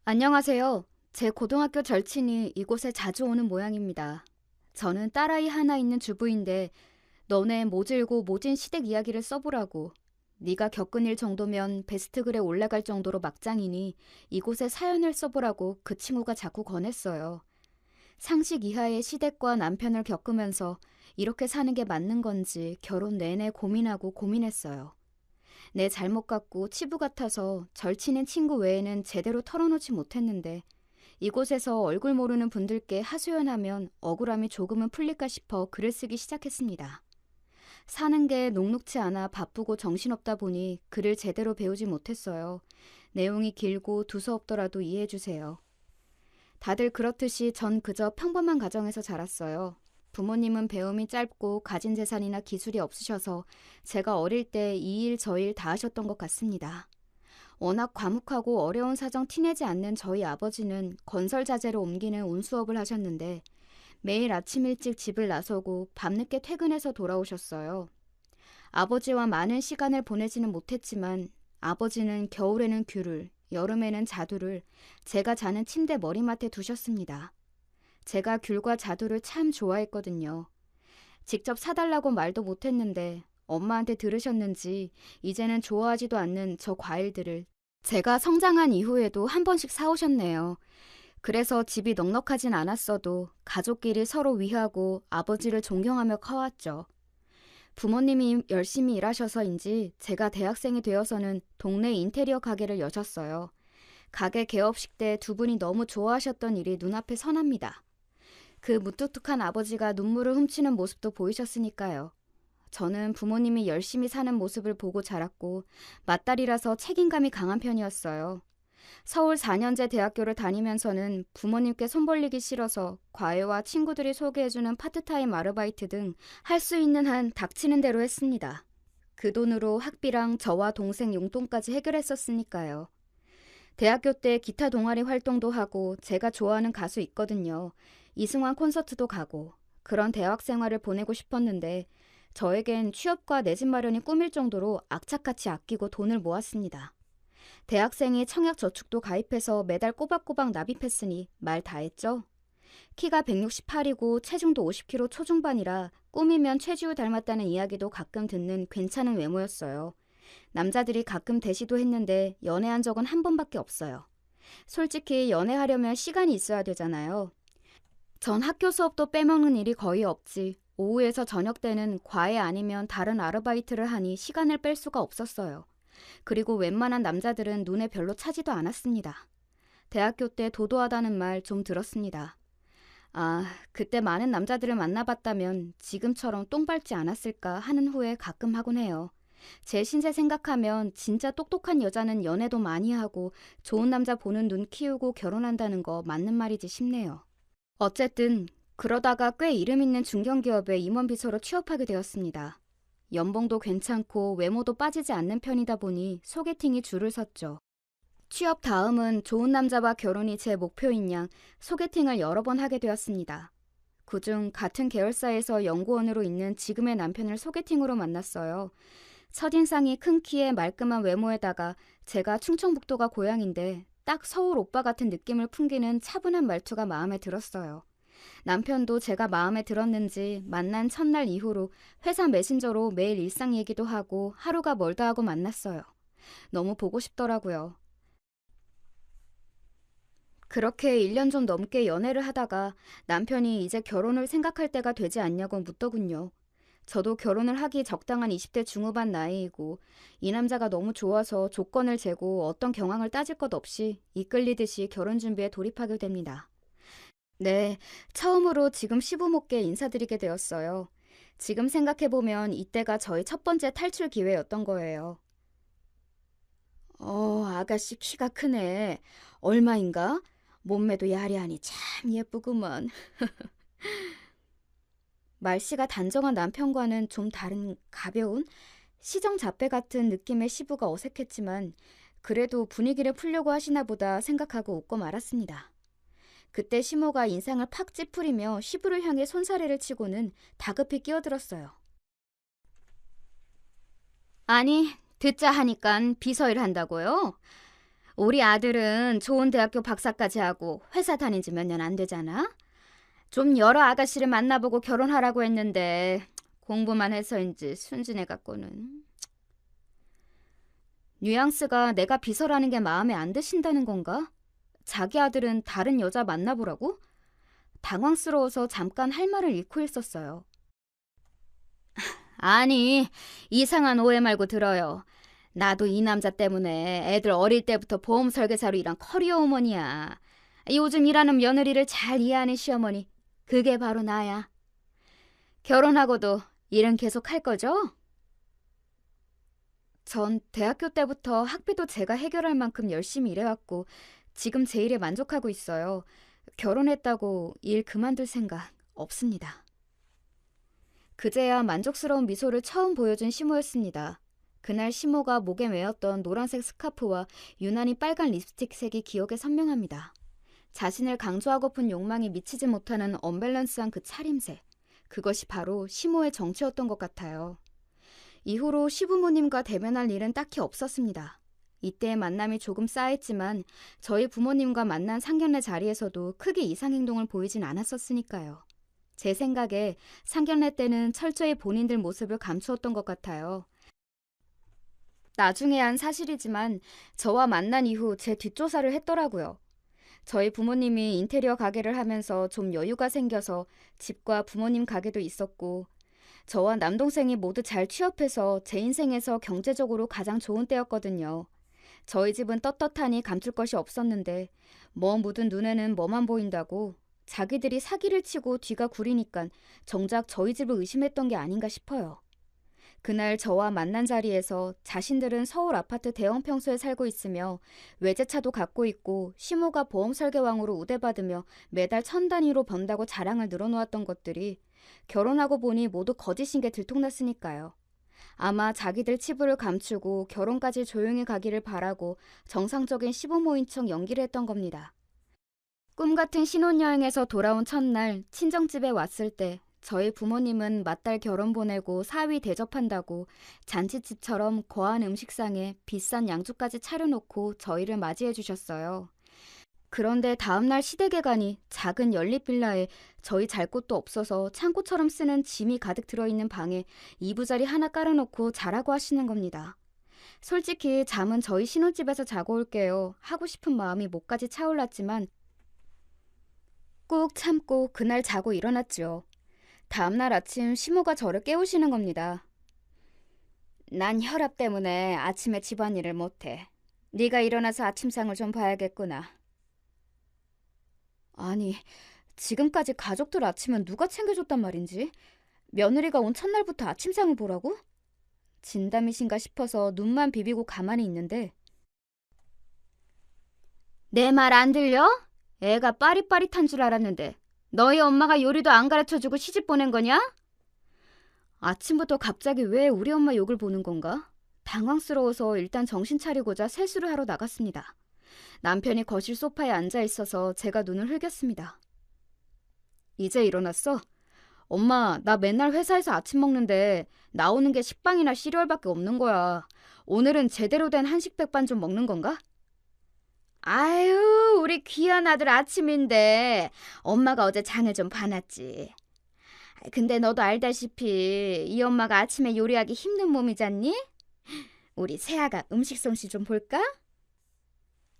안녕하세요. 제 고등학교 절친이 이곳에 자주 오는 모양입니다. 저는 딸아이 하나 있는 주부인데 너네 모질고 모진 시댁 이야기를 써보라고. 네가 겪은 일 정도면 베스트글에 올라갈 정도로 막장이니 이곳에 사연을 써보라고 그 친구가 자꾸 권했어요. 상식 이하의 시댁과 남편을 겪으면서 이렇게 사는 게 맞는 건지 결혼 내내 고민하고 고민했어요. 내 잘못 같고 치부 같아서 절친인 친구 외에는 제대로 털어놓지 못했는데 이곳에서 얼굴 모르는 분들께 하소연하면 억울함이 조금은 풀릴까 싶어 글을 쓰기 시작했습니다. 사는 게 녹록치 않아 바쁘고 정신없다 보니 글을 제대로 배우지 못했어요. 내용이 길고 두서없더라도 이해해주세요. 다들 그렇듯이 전 그저 평범한 가정에서 자랐어요. 부모님은 배움이 짧고 가진 재산이나 기술이 없으셔서 제가 어릴 때 이 일 저 일 다 하셨던 것 같습니다. 워낙 과묵하고 어려운 사정 티내지 않는 저희 아버지는 건설 자재로 옮기는 운수업을 하셨는데 매일 아침 일찍 집을 나서고 밤늦게 퇴근해서 돌아오셨어요. 아버지와 많은 시간을 보내지는 못했지만 아버지는 겨울에는 귤을, 여름에는 자두를 제가 자는 침대 머리맡에 두셨습니다. 제가 귤과 자두를 참 좋아했거든요. 직접 사달라고 말도 못했는데 엄마한테 들으셨는지 이제는 좋아하지도 않는 저 과일들을 제가 성장한 이후에도 한 번씩 사오셨네요. 그래서 집이 넉넉하진 않았어도 가족끼리 서로 위하고 아버지를 존경하며 커왔죠. 부모님이 열심히 일하셔서인지 제가 대학생이 되어서는 동네 인테리어 가게를 여셨어요. 가게 개업식 때 두 분이 너무 좋아하셨던 일이 눈앞에 선합니다. 그 무뚝뚝한 아버지가 눈물을 훔치는 모습도 보이셨으니까요. 저는 부모님이 열심히 사는 모습을 보고 자랐고 맏딸이라서 책임감이 강한 편이었어요. 서울 4년제 대학교를 다니면서는 부모님께 손 벌리기 싫어서 과외와 친구들이 소개해주는 파트타임 아르바이트 등 할 수 있는 한 닥치는 대로 했습니다. 그 돈으로 학비랑 저와 동생 용돈까지 해결했었으니까요. 대학교 때 기타 동아리 활동도 하고 제가 좋아하는 가수 있거든요. 이승환 콘서트도 가고 그런 대학 생활을 보내고 싶었는데 저에겐 취업과 내 집 마련이 꿈일 정도로 악착같이 아끼고 돈을 모았습니다. 대학생이 청약저축도 가입해서 매달 꼬박꼬박 납입했으니 말 다 했죠. 키가 168이고 체중도 50kg 초중반이라 꾸미면 최지우 닮았다는 이야기도 가끔 듣는 괜찮은 외모였어요. 남자들이 가끔 대시도 했는데 연애한 적은 한 번밖에 없어요. 솔직히 연애하려면 시간이 있어야 되잖아요. 전 학교 수업도 빼먹는 일이 거의 없지. 오후에서 저녁 때는 과외 아니면 다른 아르바이트를 하니 시간을 뺄 수가 없었어요. 그리고 웬만한 남자들은 눈에 별로 차지도 않았습니다. 대학교 때 도도하다는 말 좀 들었습니다. 아, 그때 많은 남자들을 만나봤다면 지금처럼 똥 밟지 않았을까 하는 후회 가끔 하곤 해요. 제 신세 생각하면 진짜 똑똑한 여자는 연애도 많이 하고 좋은 남자 보는 눈 키우고 결혼한다는 거 맞는 말이지 싶네요. 어쨌든 그러다가 꽤 이름 있는 중견기업에 임원비서로 취업하게 되었습니다. 연봉도 괜찮고 외모도 빠지지 않는 편이다 보니 소개팅이 줄을 섰죠. 취업 다음은 좋은 남자와 결혼이 제 목표인 양 소개팅을 여러 번 하게 되었습니다. 그중 같은 계열사에서 연구원으로 있는 지금의 남편을 소개팅으로 만났어요. 첫인상이 큰 키에 말끔한 외모에다가 제가 충청북도가 고향인데 딱 서울 오빠 같은 느낌을 풍기는 차분한 말투가 마음에 들었어요. 남편도 제가 마음에 들었는지 만난 첫날 이후로 회사 메신저로 매일 일상 얘기도 하고 하루가 멀다 하고 만났어요. 너무 보고 싶더라고요. 그렇게 1년 좀 넘게 연애를 하다가 남편이 이제 결혼을 생각할 때가 되지 않냐고 묻더군요. 저도 결혼을 하기 적당한 20대 중후반 나이이고 이 남자가 너무 좋아서 조건을 재고 어떤 경황을 따질 것 없이 이끌리듯이 결혼 준비에 돌입하게 됩니다. 네, 처음으로 지금 시부모께 인사드리게 되었어요. 지금 생각해보면 이때가 저희 첫 번째 탈출 기회였던 거예요. 아가씨 키가 크네. 얼마인가? 몸매도 야리하니 참 예쁘구먼. 말씨가 단정한 남편과는 좀 다른 가벼운 시정잡배 같은 느낌의 시부가 어색했지만 그래도 분위기를 풀려고 하시나 보다 생각하고 웃고 말았습니다. 그때 시모가 인상을 팍 찌푸리며 시부를 향해 손사래를 치고는 다급히 끼어들었어요. 아니, 듣자 하니깐 비서일 한다고요? 우리 아들은 좋은 대학교 박사까지 하고 회사 다닌 지 몇 년 안 되잖아? 좀 여러 아가씨를 만나보고 결혼하라고 했는데 공부만 해서인지 순진해 갖고는. 뉘앙스가 내가 비서라는 게 마음에 안 드신다는 건가? 자기 아들은 다른 여자 만나보라고? 당황스러워서 잠깐 할 말을 잃고 있었어요. 아니, 이상한 오해 말고 들어요. 나도 이 남자 때문에 애들 어릴 때부터 보험 설계사로 일한 커리어 우먼이야. 요즘 일하는 며느리를 잘 이해하는 시어머니, 그게 바로 나야. 결혼하고도 일은 계속 할 거죠? 전 대학교 때부터 학비도 제가 해결할 만큼 열심히 일해왔고 지금 제 일에 만족하고 있어요. 결혼했다고 일 그만둘 생각 없습니다. 그제야 만족스러운 미소를 처음 보여준 시모였습니다. 그날 시모가 목에 메었던 노란색 스카프와 유난히 빨간 립스틱 색이 기억에 선명합니다. 자신을 강조하고픈 욕망이 미치지 못하는 언밸런스한 그 차림새. 그것이 바로 시모의 정체였던 것 같아요. 이후로 시부모님과 대면할 일은 딱히 없었습니다. 이때의 만남이 조금 쌓였지만 저희 부모님과 만난 상견례 자리에서도 크게 이상 행동을 보이진 않았었으니까요. 제 생각에 상견례 때는 철저히 본인들 모습을 감추었던 것 같아요. 나중에 한 사실이지만 저와 만난 이후 제 뒷조사를 했더라고요. 저희 부모님이 인테리어 가게를 하면서 좀 여유가 생겨서 집과 부모님 가게도 있었고 저와 남동생이 모두 잘 취업해서 제 인생에서 경제적으로 가장 좋은 때였거든요. 저희 집은 떳떳하니 감출 것이 없었는데 뭐 묻은 눈에는 뭐만 보인다고 자기들이 사기를 치고 뒤가 구리니깐 정작 저희 집을 의심했던 게 아닌가 싶어요. 그날 저와 만난 자리에서 자신들은 서울 아파트 대형 평수에 살고 있으며 외제차도 갖고 있고 시모가 보험 설계왕으로 우대받으며 매달 1,000단위로 번다고 자랑을 늘어놓았던 것들이 결혼하고 보니 모두 거짓인 게 들통났으니까요. 아마 자기들 치부를 감추고 결혼까지 조용히 가기를 바라고 정상적인 시부모인 척 연기를 했던 겁니다. 꿈같은 신혼여행에서 돌아온 첫날 친정집에 왔을 때 저희 부모님은 맏딸 결혼 보내고 사위 대접한다고 잔치집처럼 거한 음식상에 비싼 양주까지 차려놓고 저희를 맞이해 주셨어요. 그런데 다음날 시댁에 가니 작은 연립빌라에 저희 잘 곳도 없어서 창고처럼 쓰는 짐이 가득 들어있는 방에 이부자리 하나 깔아놓고 자라고 하시는 겁니다. 솔직히 잠은 저희 신혼집에서 자고 올게요 하고 싶은 마음이 목까지 차올랐지만 꾹 참고 그날 자고 일어났죠. 다음날 아침 시모가 저를 깨우시는 겁니다. 난 혈압 때문에 아침에 집안일을 못해. 네가 일어나서 아침상을 좀 봐야겠구나. 아니, 지금까지 가족들 아침은 누가 챙겨줬단 말인지? 며느리가 온 첫날부터 아침상을 보라고? 진담이신가 싶어서 눈만 비비고 가만히 있는데 내 말 안 들려? 애가 빠릿빠릿한 줄 알았는데 너희 엄마가 요리도 안 가르쳐주고 시집 보낸 거냐? 아침부터 갑자기 왜 우리 엄마 욕을 보는 건가? 당황스러워서 일단 정신 차리고자 세수를 하러 나갔습니다. 남편이 거실 소파에 앉아 있어서 제가 눈을 흘겼습니다. 이제 일어났어? 엄마, 나 맨날 회사에서 아침 먹는데 나오는 게 식빵이나 시리얼밖에 없는 거야. 오늘은 제대로 된 한식 백반 좀 먹는 건가? 아유, 우리 귀한 아들 아침인데 엄마가 어제 장을 좀 봐놨지. 근데 너도 알다시피 이 엄마가 아침에 요리하기 힘든 몸이잖니? 우리 새아가 음식 솜씨 좀 볼까?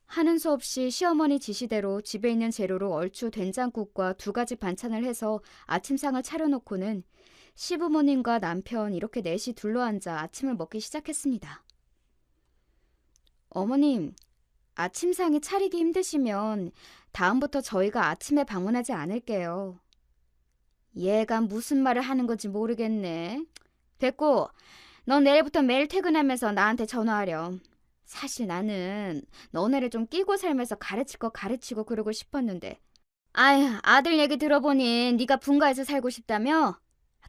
하는 수 없이 시어머니 지시대로 집에 있는 재료로 얼추 된장국과 2가지 반찬을 해서 아침상을 차려놓고는 시부모님과 남편 이렇게 넷이 둘러앉아 아침을 먹기 시작했습니다. 어머님, 아침상이 차리기 힘드시면 다음부터 저희가 아침에 방문하지 않을게요. 얘가 무슨 말을 하는 건지 모르겠네. 됐고, 넌 내일부터 매일 퇴근하면서 나한테 전화하렴. 사실 나는 너네를 좀 끼고 살면서 가르칠 거 가르치고 그러고 싶었는데 아휴, 아들 얘기 들어보니 네가 분가해서 살고 싶다며?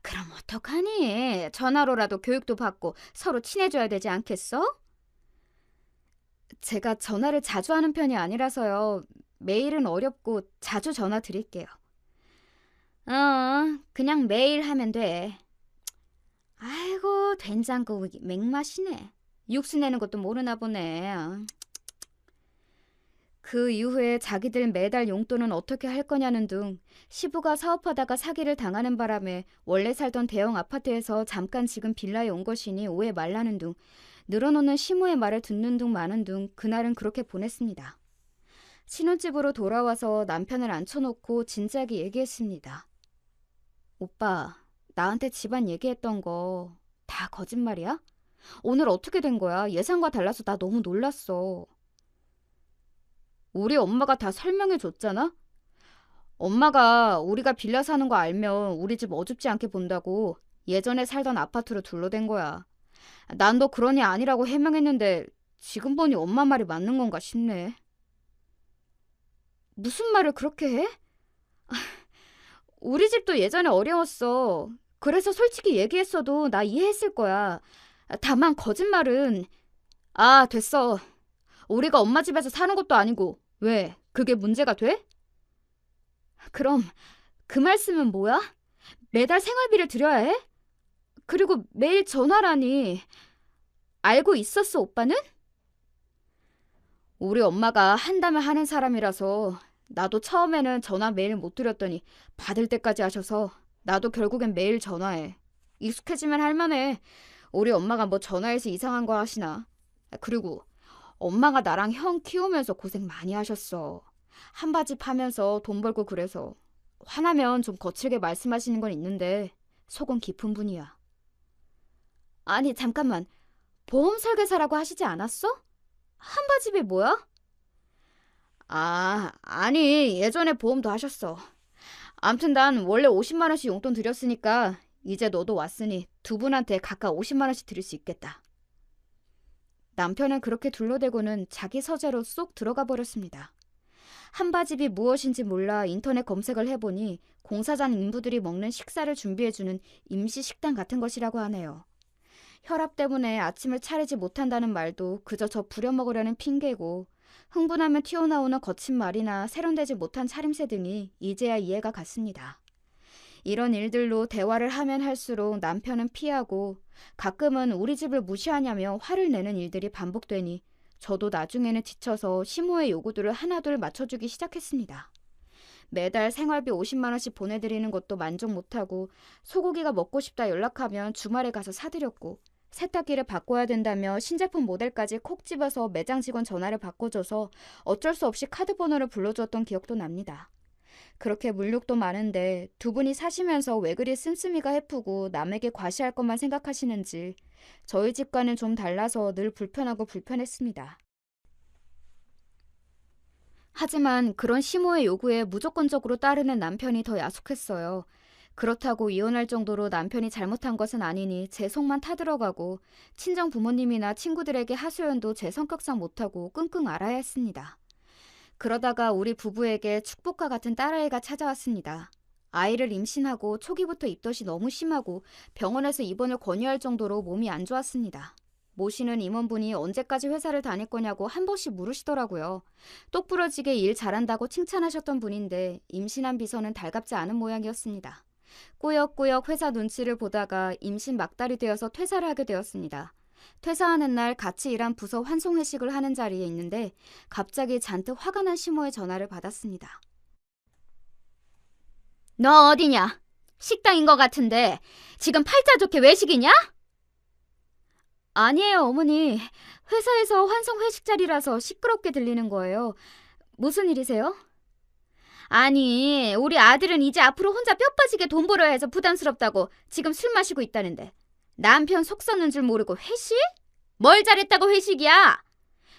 그럼 어떡하니? 전화로라도 교육도 받고 서로 친해져야 되지 않겠어? 제가 전화를 자주 하는 편이 아니라서요. 매일은 어렵고 자주 전화 드릴게요. 그냥 매일 하면 돼. 아이고, 된장국 맥맛이네. 육수 내는 것도 모르나 보네. 그 이후에 자기들 매달 용돈은 어떻게 할 거냐는 등 시부가 사업하다가 사기를 당하는 바람에 원래 살던 대형 아파트에서 잠깐 지금 빌라에 온 것이니 오해 말라는 등 늘어놓는 시모의 말을 듣는 둥 마는 둥 그날은 그렇게 보냈습니다. 신혼집으로 돌아와서 남편을 앉혀놓고 진지하게 얘기했습니다. 오빠, 나한테 집안 얘기했던 거 다 거짓말이야? 오늘 어떻게 된 거야? 예상과 달라서 나 너무 놀랐어. 우리 엄마가 다 설명해 줬잖아? 엄마가 우리가 빌라 사는 거 알면 우리 집 어줍지 않게 본다고 예전에 살던 아파트로 둘러댄 거야. 난 너 그런 애 아니라고 해명했는데 지금 보니 엄마 말이 맞는 건가 싶네. 무슨 말을 그렇게 해? 우리 집도 예전에 어려웠어. 그래서 솔직히 얘기했어도 나 이해했을 거야. 다만 거짓말은... 아, 됐어. 우리가 엄마 집에서 사는 것도 아니고 왜? 그게 문제가 돼? 그럼 그 말씀은 뭐야? 매달 생활비를 드려야 해? 그리고 매일 전화라니. 알고 있었어, 오빠는? 우리 엄마가 한다면 하는 사람이라서 나도 처음에는 전화 매일 못 드렸더니 받을 때까지 하셔서 나도 결국엔 매일 전화해. 익숙해지면 할만해. 우리 엄마가 뭐 전화해서 이상한 거 하시나. 그리고 엄마가 나랑 형 키우면서 고생 많이 하셨어. 한바지 파면서 돈 벌고 그래서 화나면 좀 거칠게 말씀하시는 건 있는데 속은 깊은 분이야. 아니 잠깐만, 보험 설계사라고 하시지 않았어? 한바집이 뭐야? 아니 예전에 보험도 하셨어. 암튼 난 원래 50만 원씩 용돈 드렸으니까 이제 너도 왔으니 두 분한테 각각 50만 원씩 드릴 수 있겠다. 남편은 그렇게 둘러대고는 자기 서재로 쏙 들어가 버렸습니다. 한바집이 무엇인지 몰라 인터넷 검색을 해보니 공사장 인부들이 먹는 식사를 준비해주는 임시 식당 같은 것이라고 하네요. 혈압 때문에 아침을 차리지 못한다는 말도 그저 저 부려먹으려는 핑계고 흥분하면 튀어나오는 거친 말이나 세련되지 못한 차림새 등이 이제야 이해가 갔습니다. 이런 일들로 대화를 하면 할수록 남편은 피하고 가끔은 우리 집을 무시하냐며 화를 내는 일들이 반복되니 저도 나중에는 지쳐서 시모의 요구들을 하나둘 맞춰주기 시작했습니다. 매달 생활비 50만 원씩 보내드리는 것도 만족 못하고 소고기가 먹고 싶다 연락하면 주말에 가서 사드렸고 세탁기를 바꿔야 된다며 신제품 모델까지 콕 집어서 매장 직원 전화를 바꿔줘서 어쩔 수 없이 카드 번호를 불러주었던 기억도 납니다. 그렇게 물욕도 많은데 두 분이 사시면서 왜 그리 씀씀이가 해프고 남에게 과시할 것만 생각하시는지 저희 집과는 좀 달라서 늘 불편하고 불편했습니다. 하지만 그런 시모의 요구에 무조건적으로 따르는 남편이 더 야속했어요. 그렇다고 이혼할 정도로 남편이 잘못한 것은 아니니 제 속만 타들어가고 친정 부모님이나 친구들에게 하소연도 제 성격상 못하고 끙끙 앓아야 했습니다. 그러다가 우리 부부에게 축복과 같은 딸아이가 찾아왔습니다. 아이를 임신하고 초기부터 입덧이 너무 심하고 병원에서 입원을 권유할 정도로 몸이 안 좋았습니다. 모시는 임원분이 언제까지 회사를 다닐 거냐고 한 번씩 물으시더라고요. 똑부러지게 일 잘한다고 칭찬하셨던 분인데 임신한 비서는 달갑지 않은 모양이었습니다. 꾸역꾸역 회사 눈치를 보다가 임신 막달이 되어서 퇴사를 하게 되었습니다. 퇴사하는 날 같이 일한 부서 환송 회식을 하는 자리에 있는데 갑자기 잔뜩 화가 난 시모의 전화를 받았습니다. 너 어디냐? 식당인 것 같은데 지금 팔자 좋게 외식이냐? 아니에요, 어머니. 회사에서 환송 회식 자리라서 시끄럽게 들리는 거예요. 무슨 일이세요? 아니, 우리 아들은 이제 앞으로 혼자 뼈 빠지게 돈 벌어야 해서 부담스럽다고 지금 술 마시고 있다는데 남편 속 썩는 줄 모르고 회식? 뭘 잘했다고 회식이야?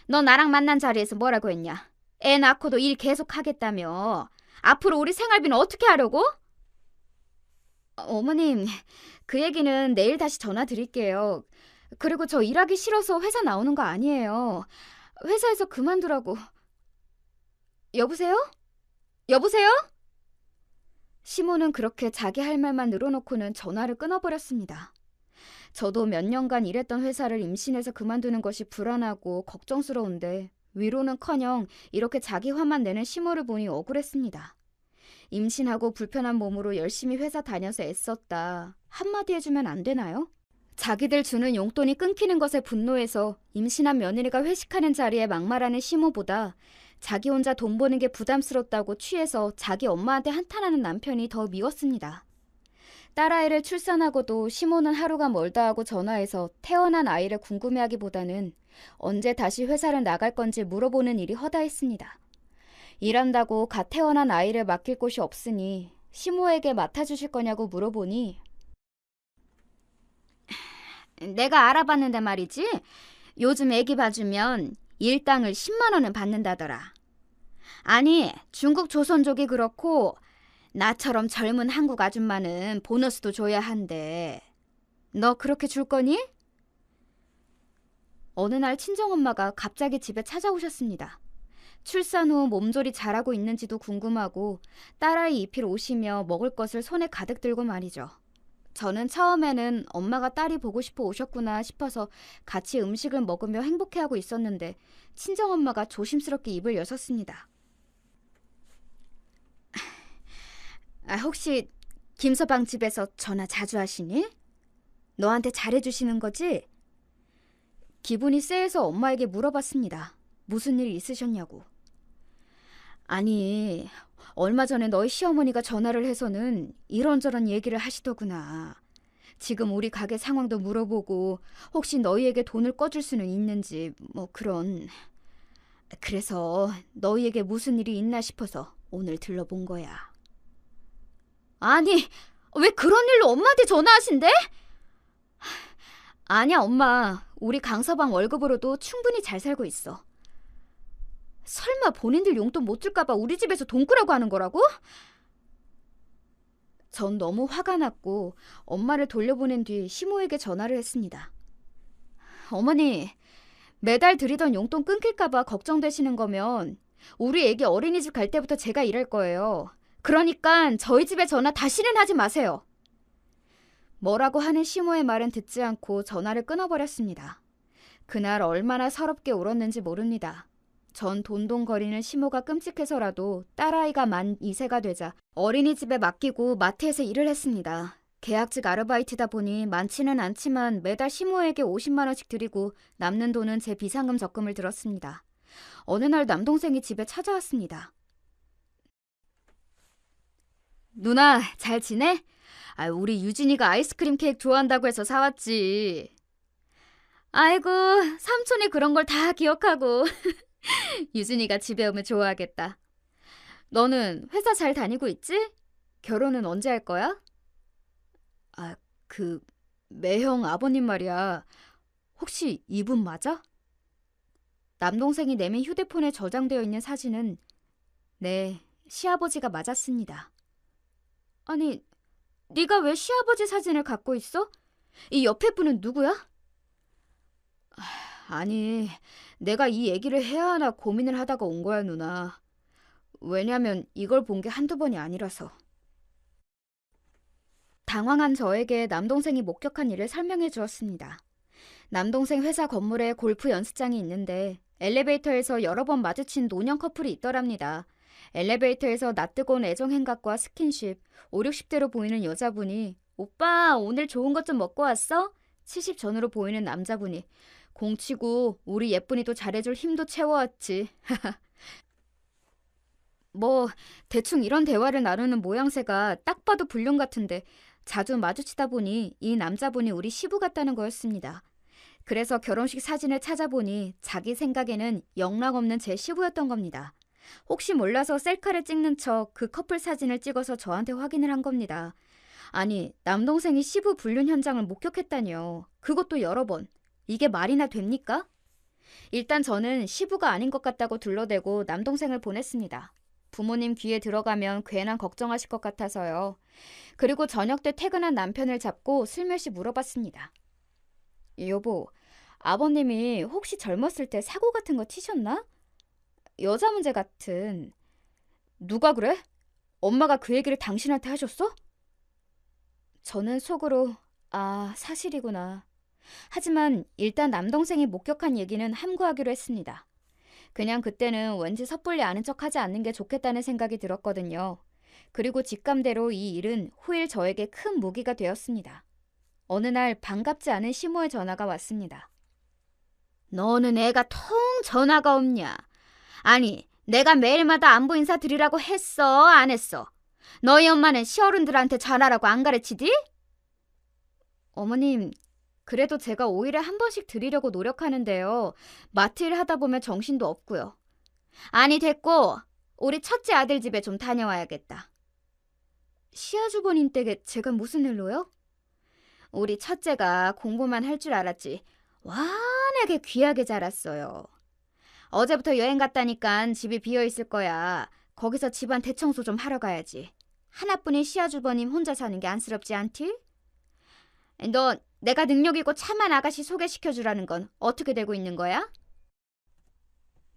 너 나랑 만난 자리에서 뭐라고 했냐? 애 낳고도 일 계속 하겠다며. 앞으로 우리 생활비는 어떻게 하려고? 어머님, 그 얘기는 내일 다시 전화 드릴게요. 그리고 저 일하기 싫어서 회사 나오는 거 아니에요. 회사에서 그만두라고. 여보세요? 여보세요? 시모는 그렇게 자기 할 말만 늘어놓고는 전화를 끊어버렸습니다. 저도 몇 년간 일했던 회사를 임신해서 그만두는 것이 불안하고 걱정스러운데 위로는커녕 이렇게 자기 화만 내는 시모를 보니 억울했습니다. 임신하고 불편한 몸으로 열심히 회사 다녀서 애썼다. 한마디 해주면 안 되나요? 자기들 주는 용돈이 끊기는 것에 분노해서 임신한 며느리가 회식하는 자리에 막말하는 시모보다 자기 혼자 돈 버는 게 부담스럽다고 취해서 자기 엄마한테 한탄하는 남편이 더 미웠습니다. 딸아이를 출산하고도 시모는 하루가 멀다 하고 전화해서 태어난 아이를 궁금해하기보다는 언제 다시 회사를 나갈 건지 물어보는 일이 허다했습니다. 일한다고 갓 태어난 아이를 맡길 곳이 없으니 시모에게 맡아주실 거냐고 물어보니 내가 알아봤는데 말이지. 요즘 애기 봐주면 일당을 10만 원은 받는다더라. 아니, 중국 조선족이 그렇고 나처럼 젊은 한국 아줌마는 보너스도 줘야 한대. 너 그렇게 줄 거니? 어느 날 친정엄마가 갑자기 집에 찾아오셨습니다. 출산 후 몸조리 잘하고 있는지도 궁금하고 딸아이 입힐 옷이며 먹을 것을 손에 가득 들고 말이죠. 저는 처음에는 엄마가 딸이 보고 싶어 오셨구나 싶어서 같이 음식을 먹으며 행복해하고 있었는데 친정엄마가 조심스럽게 입을 여셨습니다. 혹시 김서방 집에서 전화 자주 하시니? 너한테 잘해주시는 거지? 기분이 쎄해서 엄마에게 물어봤습니다. 무슨 일 있으셨냐고. 아니, 얼마 전에 너희 시어머니가 전화를 해서는 이런저런 얘기를 하시더구나. 지금 우리 가게 상황도 물어보고 혹시 너희에게 돈을 꺼줄 수는 있는지 뭐 그런. 그래서 너희에게 무슨 일이 있나 싶어서 오늘 들러본 거야. 아니, 왜 그런 일로 엄마한테 전화하신대? 아니야, 엄마. 우리 강서방 월급으로도 충분히 잘 살고 있어. 설마 본인들 용돈 못 줄까봐 우리 집에서 돈 꾸라고 하는 거라고? 전 너무 화가 났고 엄마를 돌려보낸 뒤 시모에게 전화를 했습니다. 어머니, 매달 드리던 용돈 끊길까봐 걱정되시는 거면 우리 애기 어린이집 갈 때부터 제가 일할 거예요. 그러니까 저희 집에 전화 다시는 하지 마세요. 뭐라고 하는 시모의 말은 듣지 않고 전화를 끊어버렸습니다. 그날 얼마나 서럽게 울었는지 모릅니다. 전 돈돈거리는 시모가 끔찍해서라도 딸아이가 만 2세가 되자 어린이집에 맡기고 마트에서 일을 했습니다. 계약직 아르바이트다 보니 많지는 않지만 매달 시모에게 50만 원씩 드리고 남는 돈은 제 비상금 적금을 들었습니다. 어느 날 남동생이 집에 찾아왔습니다. 누나, 잘 지내? 우리 유진이가 아이스크림 케이크 좋아한다고 해서 사왔지. 아이고, 삼촌이 그런 걸 다 기억하고. 유진이가 집에 오면 좋아하겠다. 너는 회사 잘 다니고 있지? 결혼은 언제 할 거야? 매형 아버님 말이야. 혹시 이분 맞아? 남동생이 내민 휴대폰에 저장되어 있는 사진은 네, 시아버지가 맞았습니다. 아니, 네가 왜 시아버지 사진을 갖고 있어? 이 옆에 분은 누구야? 아니, 내가 이 얘기를 해야 하나 고민을 하다가 온 거야, 누나. 왜냐면 이걸 본 게 한두 번이 아니라서. 당황한 저에게 남동생이 목격한 일을 설명해 주었습니다. 남동생 회사 건물에 골프 연습장이 있는데 엘리베이터에서 여러 번 마주친 노년 커플이 있더랍니다. 엘리베이터에서 낯뜨거운 애정 행각과 스킨십, 5, 60대로 보이는 여자분이 오빠, 오늘 좋은 것 좀 먹고 왔어? 70 전후로 보이는 남자분이 공치고 우리 예쁜이도 잘해줄 힘도 채워왔지. 뭐 대충 이런 대화를 나누는 모양새가 딱 봐도 불륜 같은데 자주 마주치다 보니 이 남자분이 우리 시부 같다는 거였습니다. 그래서 결혼식 사진을 찾아보니 자기 생각에는 영락없는 제 시부였던 겁니다. 혹시 몰라서 셀카를 찍는 척 그 커플 사진을 찍어서 저한테 확인을 한 겁니다. 아니, 남동생이 시부 불륜 현장을 목격했다니요. 그것도 여러 번. 이게 말이나 됩니까? 일단 저는 시부가 아닌 것 같다고 둘러대고 남동생을 보냈습니다. 부모님 귀에 들어가면 괜한 걱정하실 것 같아서요. 그리고 저녁 때 퇴근한 남편을 잡고 슬며시 물어봤습니다. 여보, 아버님이 혹시 젊었을 때 사고 같은 거 치셨나? 여자 문제 같은. 누가 그래? 엄마가 그 얘기를 당신한테 하셨어? 저는 속으로 사실이구나. 하지만 일단 남동생이 목격한 얘기는 함구하기로 했습니다. 그냥 그때는 왠지 섣불리 아는 척하지 않는 게 좋겠다는 생각이 들었거든요. 그리고 직감대로 이 일은 후일 저에게 큰 무기가 되었습니다. 어느 날 반갑지 않은 시모의 전화가 왔습니다. 너는 애가 통 전화가 없냐? 아니, 내가 매일마다 안부 인사 드리라고 했어, 안 했어? 너희 엄마는 시어른들한테 잘하라고 안 가르치디? 어머님, 그래도 제가 5일에 한 번씩 드리려고 노력하는데요. 마트 일 하다 보면 정신도 없고요. 아니, 됐고 우리 첫째 아들 집에 좀 다녀와야겠다. 시아주버님 댁에 제가 무슨 일로요? 우리 첫째가 공부만 할 줄 알았지 워낙에 귀하게 자랐어요. 어제부터 여행 갔다니까 집이 비어있을 거야. 거기서 집안 대청소 좀 하러 가야지. 하나뿐인 시아주버님 혼자 사는 게 안쓰럽지 않디? 너 내가 능력 있고 참한 아가씨 소개시켜주라는 건 어떻게 되고 있는 거야?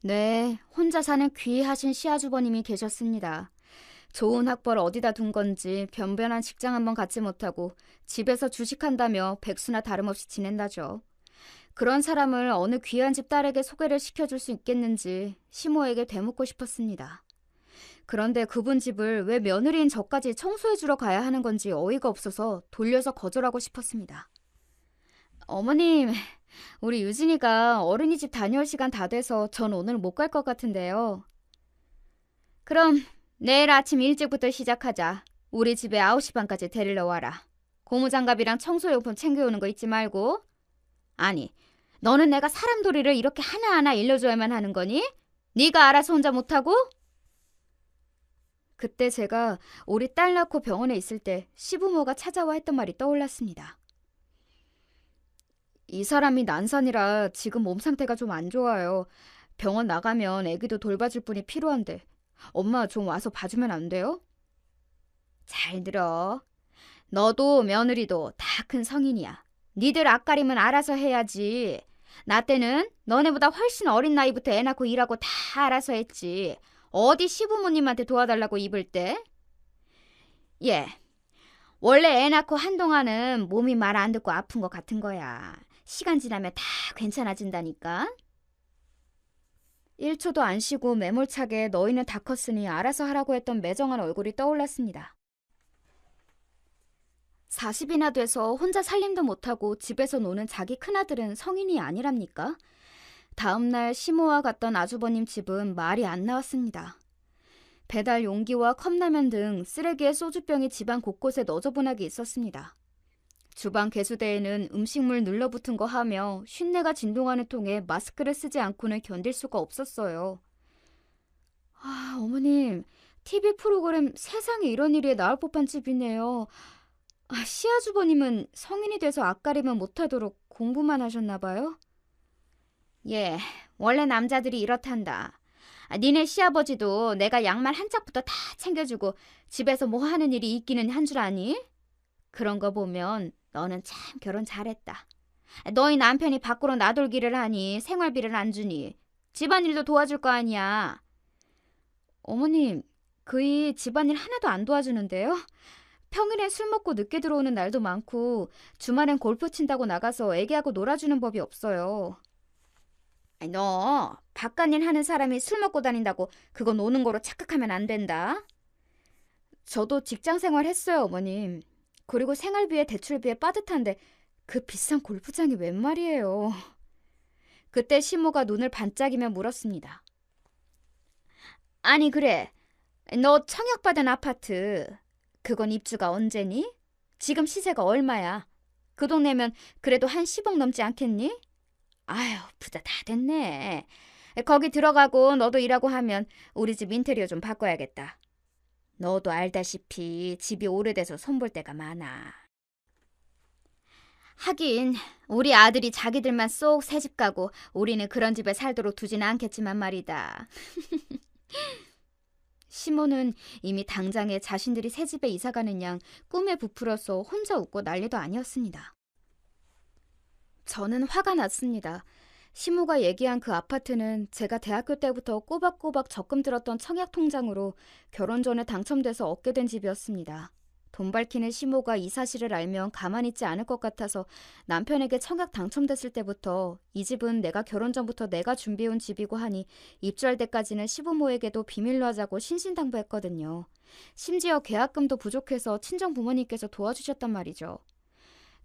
네, 혼자 사는 귀하신 시아주버님이 계셨습니다. 좋은 학벌 어디다 둔 건지 변변한 직장 한번 갖지 못하고 집에서 주식한다며 백수나 다름없이 지낸다죠. 그런 사람을 어느 귀한 집 딸에게 소개를 시켜줄 수 있겠는지 시모에게 되묻고 싶었습니다. 그런데 그분 집을 왜 며느리인 저까지 청소해주러 가야 하는 건지 어이가 없어서 돌려서 거절하고 싶었습니다. 어머님, 우리 유진이가 어린이집 다녀올 시간 다 돼서 전 오늘 못 갈 것 같은데요. 그럼 내일 아침 일찍부터 시작하자. 우리 집에 9시 반까지 데리러 와라. 고무장갑이랑 청소용품 챙겨오는 거 잊지 말고. 아니, 너는 내가 사람돌이를 이렇게 하나하나 일러줘야만 하는 거니? 네가 알아서 혼자 못하고? 그때 제가 우리 딸 낳고 병원에 있을 때 시부모가 찾아와 했던 말이 떠올랐습니다. 이 사람이 난산이라 지금 몸 상태가 좀 안 좋아요. 병원 나가면 아기도 돌봐줄 분이 필요한데 엄마 좀 와서 봐주면 안 돼요? 잘 들어. 너도 며느리도 다 큰 성인이야. 니들 앞가림은 알아서 해야지. 나 때는 너네보다 훨씬 어린 나이부터 애 낳고 일하고 다 알아서 했지. 어디 시부모님한테 도와달라고 입을 때? 예, 원래 애 낳고 한동안은 몸이 말 안 듣고 아픈 것 같은 거야. 시간 지나면 다 괜찮아진다니까. 1초도 안 쉬고 매몰차게 너희는 다 컸으니 알아서 하라고 했던 매정한 얼굴이 떠올랐습니다. 40이나 돼서 혼자 살림도 못하고 집에서 노는 자기 큰아들은 성인이 아니랍니까? 다음날 시모와 갔던 아주버님 집은 말이 안 나왔습니다. 배달 용기와 컵라면 등 쓰레기에 소주병이 집안 곳곳에 너저분하게 있었습니다. 주방 개수대에는 음식물 눌러붙은 거 하며 쉰내가 진동하는 통에 마스크를 쓰지 않고는 견딜 수가 없었어요. 어머님, TV 프로그램 세상에 이런 일이 나올 법한 집이네요. 시아주버님은 성인이 돼서 앞가림은 못하도록 공부만 하셨나 봐요? 예, 원래 남자들이 이렇단다. 니네 시아버지도 내가 양말 한 짝부터 다 챙겨주고 집에서 뭐 하는 일이 있기는 한 줄 아니? 그런 거 보면 너는 참 결혼 잘했다. 너희 남편이 밖으로 나돌기를 하니 생활비를 안 주니 집안일도 도와줄 거 아니야. 어머님, 그이 집안일 하나도 안 도와주는데요? 평일엔 술 먹고 늦게 들어오는 날도 많고 주말엔 골프 친다고 나가서 애기하고 놀아주는 법이 없어요. 너 바깥일 하는 사람이 술 먹고 다닌다고 그거 노는 거로 착각하면 안 된다. 저도 직장 생활 했어요, 어머님. 그리고 생활비에 대출비에 빠듯한데 그 비싼 골프장이 웬 말이에요. 그때 시모가 눈을 반짝이며 물었습니다. 아니 그래, 너 청약받은 아파트 그건 입주가 언제니? 지금 시세가 얼마야? 그 동네면 그래도 한 10억 넘지 않겠니? 아휴, 부자 다 됐네. 거기 들어가고 너도 일하고 하면 우리 집 인테리어 좀 바꿔야겠다. 너도 알다시피 집이 오래돼서 손볼 데가 많아. 하긴 우리 아들이 자기들만 쏙 새집 가고 우리는 그런 집에 살도록 두지는 않겠지만 말이다. 시모는 이미 당장에 자신들이 새 집에 이사가는 양 꿈에 부풀어서 혼자 웃고 난리도 아니었습니다. 저는 화가 났습니다. 시모가 얘기한 그 아파트는 제가 대학교 때부터 꼬박꼬박 적금 들었던 청약 통장으로 결혼 전에 당첨돼서 얻게 된 집이었습니다. 돈 밝히는 시모가 이 사실을 알면 가만히 있지 않을 것 같아서 남편에게 청약 당첨됐을 때부터 이 집은 내가 결혼 전부터 내가 준비해온 집이고 하니 입주할 때까지는 시부모에게도 비밀로 하자고 신신당부했거든요. 심지어 계약금도 부족해서 친정 부모님께서 도와주셨단 말이죠.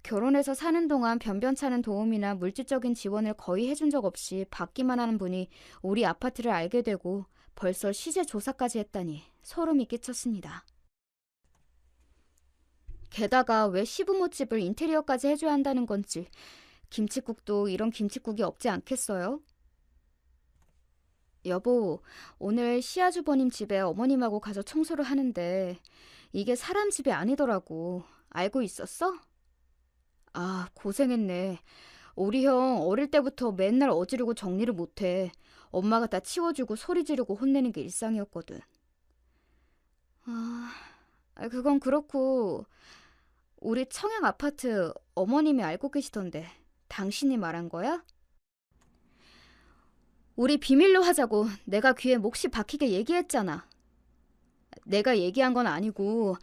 결혼해서 사는 동안 변변찮은 도움이나 물질적인 지원을 거의 해준 적 없이 받기만 하는 분이 우리 아파트를 알게 되고 벌써 시세 조사까지 했다니 소름이 끼쳤습니다. 게다가 왜 시부모집을 인테리어까지 해줘야 한다는 건지 김칫국도 이런 김칫국이 없지 않겠어요? 여보, 오늘 시아주버님 집에 어머님하고 가서 청소를 하는데 이게 사람 집이 아니더라고. 알고 있었어? 아, 고생했네. 우리 형 어릴 때부터 맨날 어지르고 정리를 못해. 엄마가 다 치워주고 소리 지르고 혼내는 게 일상이었거든. 아, 그건 그렇고 우리 청양 아파트 어머님이 알고 계시던데 당신이 말한 거야? 우리 비밀로 하자고 내가 귀에 몫이 박히게 얘기했잖아. 내가 얘기한 건 아니고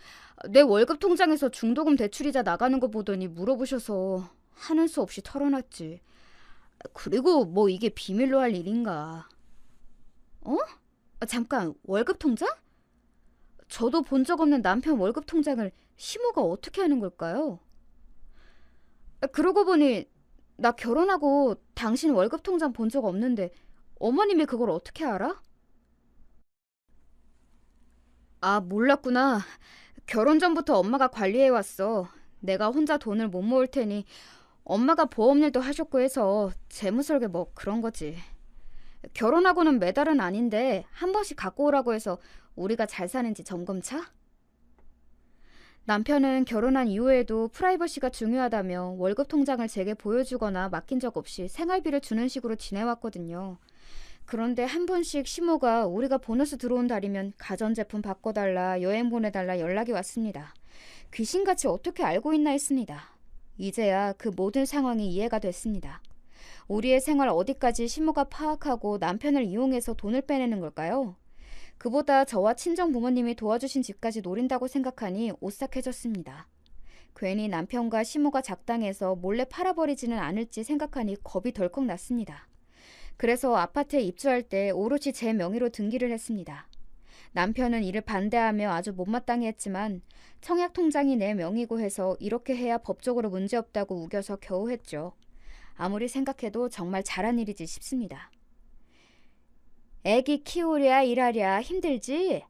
내 월급 통장에서 중도금 대출이자 나가는 거 보더니 물어보셔서 하는 수 없이 털어놨지. 그리고 뭐 이게 비밀로 할 일인가. 어? 잠깐, 월급 통장? 저도 본 적 없는 남편 월급 통장을 시모가 어떻게 하는 걸까요? 그러고 보니 나 결혼하고 당신 월급 통장 본 적 없는데 어머님이 그걸 어떻게 알아? 아, 몰랐구나. 결혼 전부터 엄마가 관리해왔어. 내가 혼자 돈을 못 모을 테니 엄마가 보험일도 하셨고 해서 재무설계 뭐 그런 거지. 결혼하고는 매달은 아닌데 한 번씩 갖고 오라고 해서 우리가 잘 사는지 점검차? 남편은 결혼한 이후에도 프라이버시가 중요하다며 월급 통장을 제게 보여주거나 맡긴 적 없이 생활비를 주는 식으로 지내왔거든요. 그런데 한 번씩 시모가 우리가 보너스 들어온 달이면 가전제품 바꿔달라, 여행 보내달라 연락이 왔습니다. 귀신같이 어떻게 알고 있나 했습니다. 이제야 그 모든 상황이 이해가 됐습니다. 우리의 생활 어디까지 시모가 파악하고 남편을 이용해서 돈을 빼내는 걸까요? 그보다 저와 친정 부모님이 도와주신 집까지 노린다고 생각하니 오싹해졌습니다. 괜히 남편과 시모가 작당해서 몰래 팔아버리지는 않을지 생각하니 겁이 덜컥 났습니다. 그래서 아파트에 입주할 때 오롯이 제 명의로 등기를 했습니다. 남편은 이를 반대하며 아주 못마땅해 했지만 청약 통장이 내 명의고 해서 이렇게 해야 법적으로 문제없다고 우겨서 겨우 했죠. 아무리 생각해도 정말 잘한 일이지 싶습니다. 애기 키우랴 일하랴 힘들지?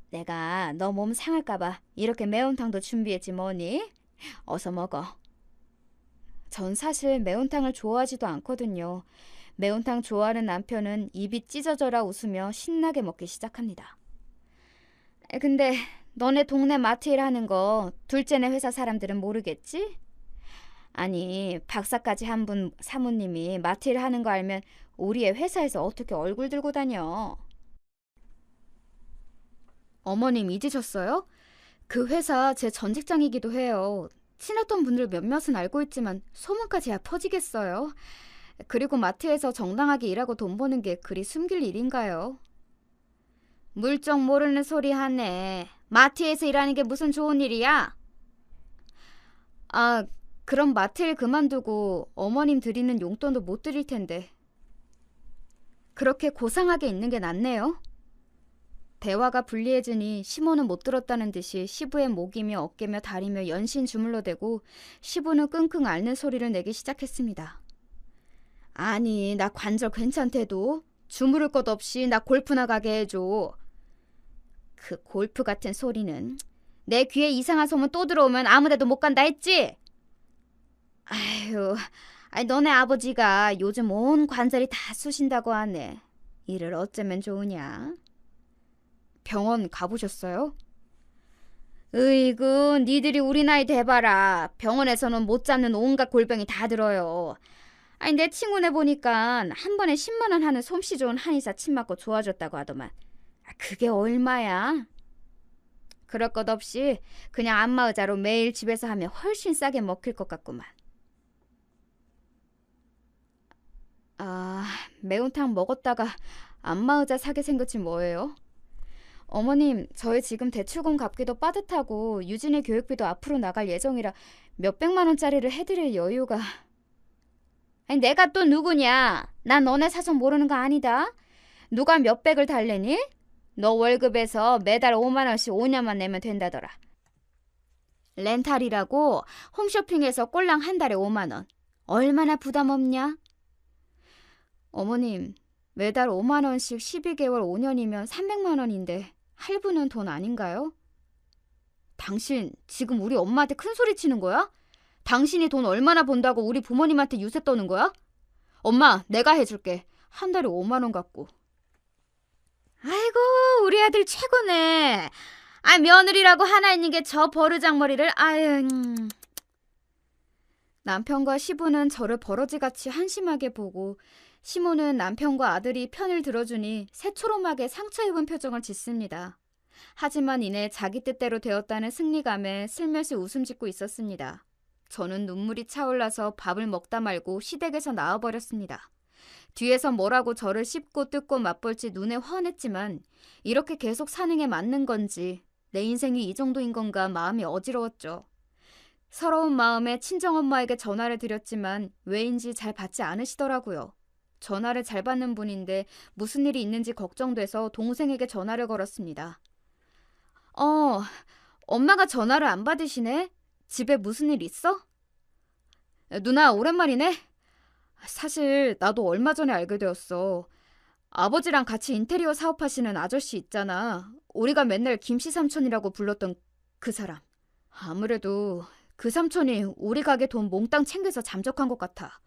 내가 너 몸 상할까봐 이렇게 매운탕도 준비했지 뭐니? 어서 먹어. 전 사실 매운탕을 좋아하지도 않거든요. 매운탕 좋아하는 남편은 입이 찢어져라 웃으며 신나게 먹기 시작합니다. 근데 너네 동네 마트 일하는 거 둘째네 회사 사람들은 모르겠지? 아니, 박사까지 한 분 사모님이 마트 일 하는 거 알면 우리의 회사에서 어떻게 얼굴 들고 다녀? 어머님 잊으셨어요? 그 회사 제 전 직장이기도 해요. 친했던 분들 몇몇은 알고 있지만 소문까지야 퍼지겠어요? 그리고 마트에서 정당하게 일하고 돈 버는 게 그리 숨길 일인가요? 물정 모르는 소리 하네. 마트에서 일하는 게 무슨 좋은 일이야? 아, 그럼 마트 일 그만두고 어머님 드리는 용돈도 못 드릴 텐데. 그렇게 고상하게 있는 게 낫네요. 대화가 불리해지니 시모는 못 들었다는 듯이 시부의 목이며 어깨며 다리며 연신 주물러대고 시부는 끙끙 앓는 소리를 내기 시작했습니다. 아니, 나 관절 괜찮대도 주무를 것 없이 나 골프나 가게 해줘. 그 골프 같은 소리는 내 귀에 이상한 소문 또 들어오면 아무데도 못 간다 했지? 아휴, 너네 아버지가 요즘 온 관절이 다 쑤신다고 하네. 이를 어쩌면 좋으냐? 병원 가보셨어요? 으이구, 니들이 우리 나이 돼봐라. 병원에서는 못 잡는 온갖 골병이 다 들어요. 내 친구네 보니까 한 번에 10만 원 하는 솜씨 좋은 한의사 침 맞고 좋아졌다고 하더만. 그게 얼마야? 그럴 것 없이 그냥 안마의자로 매일 집에서 하면 훨씬 싸게 먹힐 것 같구만. 아, 매운탕 먹었다가 안마의자 사게 생겼지 뭐예요? 어머님, 저희 지금 대출금 갚기도 빠듯하고 유진이 교육비도 앞으로 나갈 예정이라 몇백만 원짜리를 해드릴 여유가... 내가 또 누구냐? 난 너네 사정 모르는 거 아니다. 누가 몇백을 달래니? 너 월급에서 매달 5만 원씩 5년만 내면 된다더라. 렌탈이라고 홈쇼핑에서 꼴랑 한 달에 5만 원. 얼마나 부담 없냐? 어머님, 매달 5만 원씩 12개월 5년이면 300만 원인데 할부는 돈 아닌가요? 당신 지금 우리 엄마한테 큰 소리 치는 거야? 당신이 돈 얼마나 번다고 우리 부모님한테 유세 떠는 거야? 엄마, 내가 해줄게. 한 달에 5만 원 갖고. 아이고, 우리 아들 최고네. 며느리라고 하나 있는 게 저 버르장머리를. 아유. 남편과 시부는 저를 버러지같이 한심하게 보고 시모는 남편과 아들이 편을 들어주니 새초롬하게 상처 입은 표정을 짓습니다. 하지만 이내 자기 뜻대로 되었다는 승리감에 슬며시 웃음 짓고 있었습니다. 저는 눈물이 차올라서 밥을 먹다 말고 시댁에서 나와버렸습니다. 뒤에서 뭐라고 저를 씹고 뜯고 맛볼지 눈에 훤했지만 이렇게 계속 사는 게 맞는 건지 내 인생이 이 정도인 건가 마음이 어지러웠죠. 서러운 마음에 친정엄마에게 전화를 드렸지만 왜인지 잘 받지 않으시더라고요. 전화를 잘 받는 분인데 무슨 일이 있는지 걱정돼서 동생에게 전화를 걸었습니다. 엄마가 전화를 안 받으시네? 집에 무슨 일 있어? 누나, 오랜만이네? 사실 나도 얼마 전에 알게 되었어. 아버지랑 같이 인테리어 사업하시는 아저씨 있잖아. 우리가 맨날 김씨 삼촌이라고 불렀던 그 사람. 아무래도 그 삼촌이 우리 가게 돈 몽땅 챙겨서 잠적한 것 같아.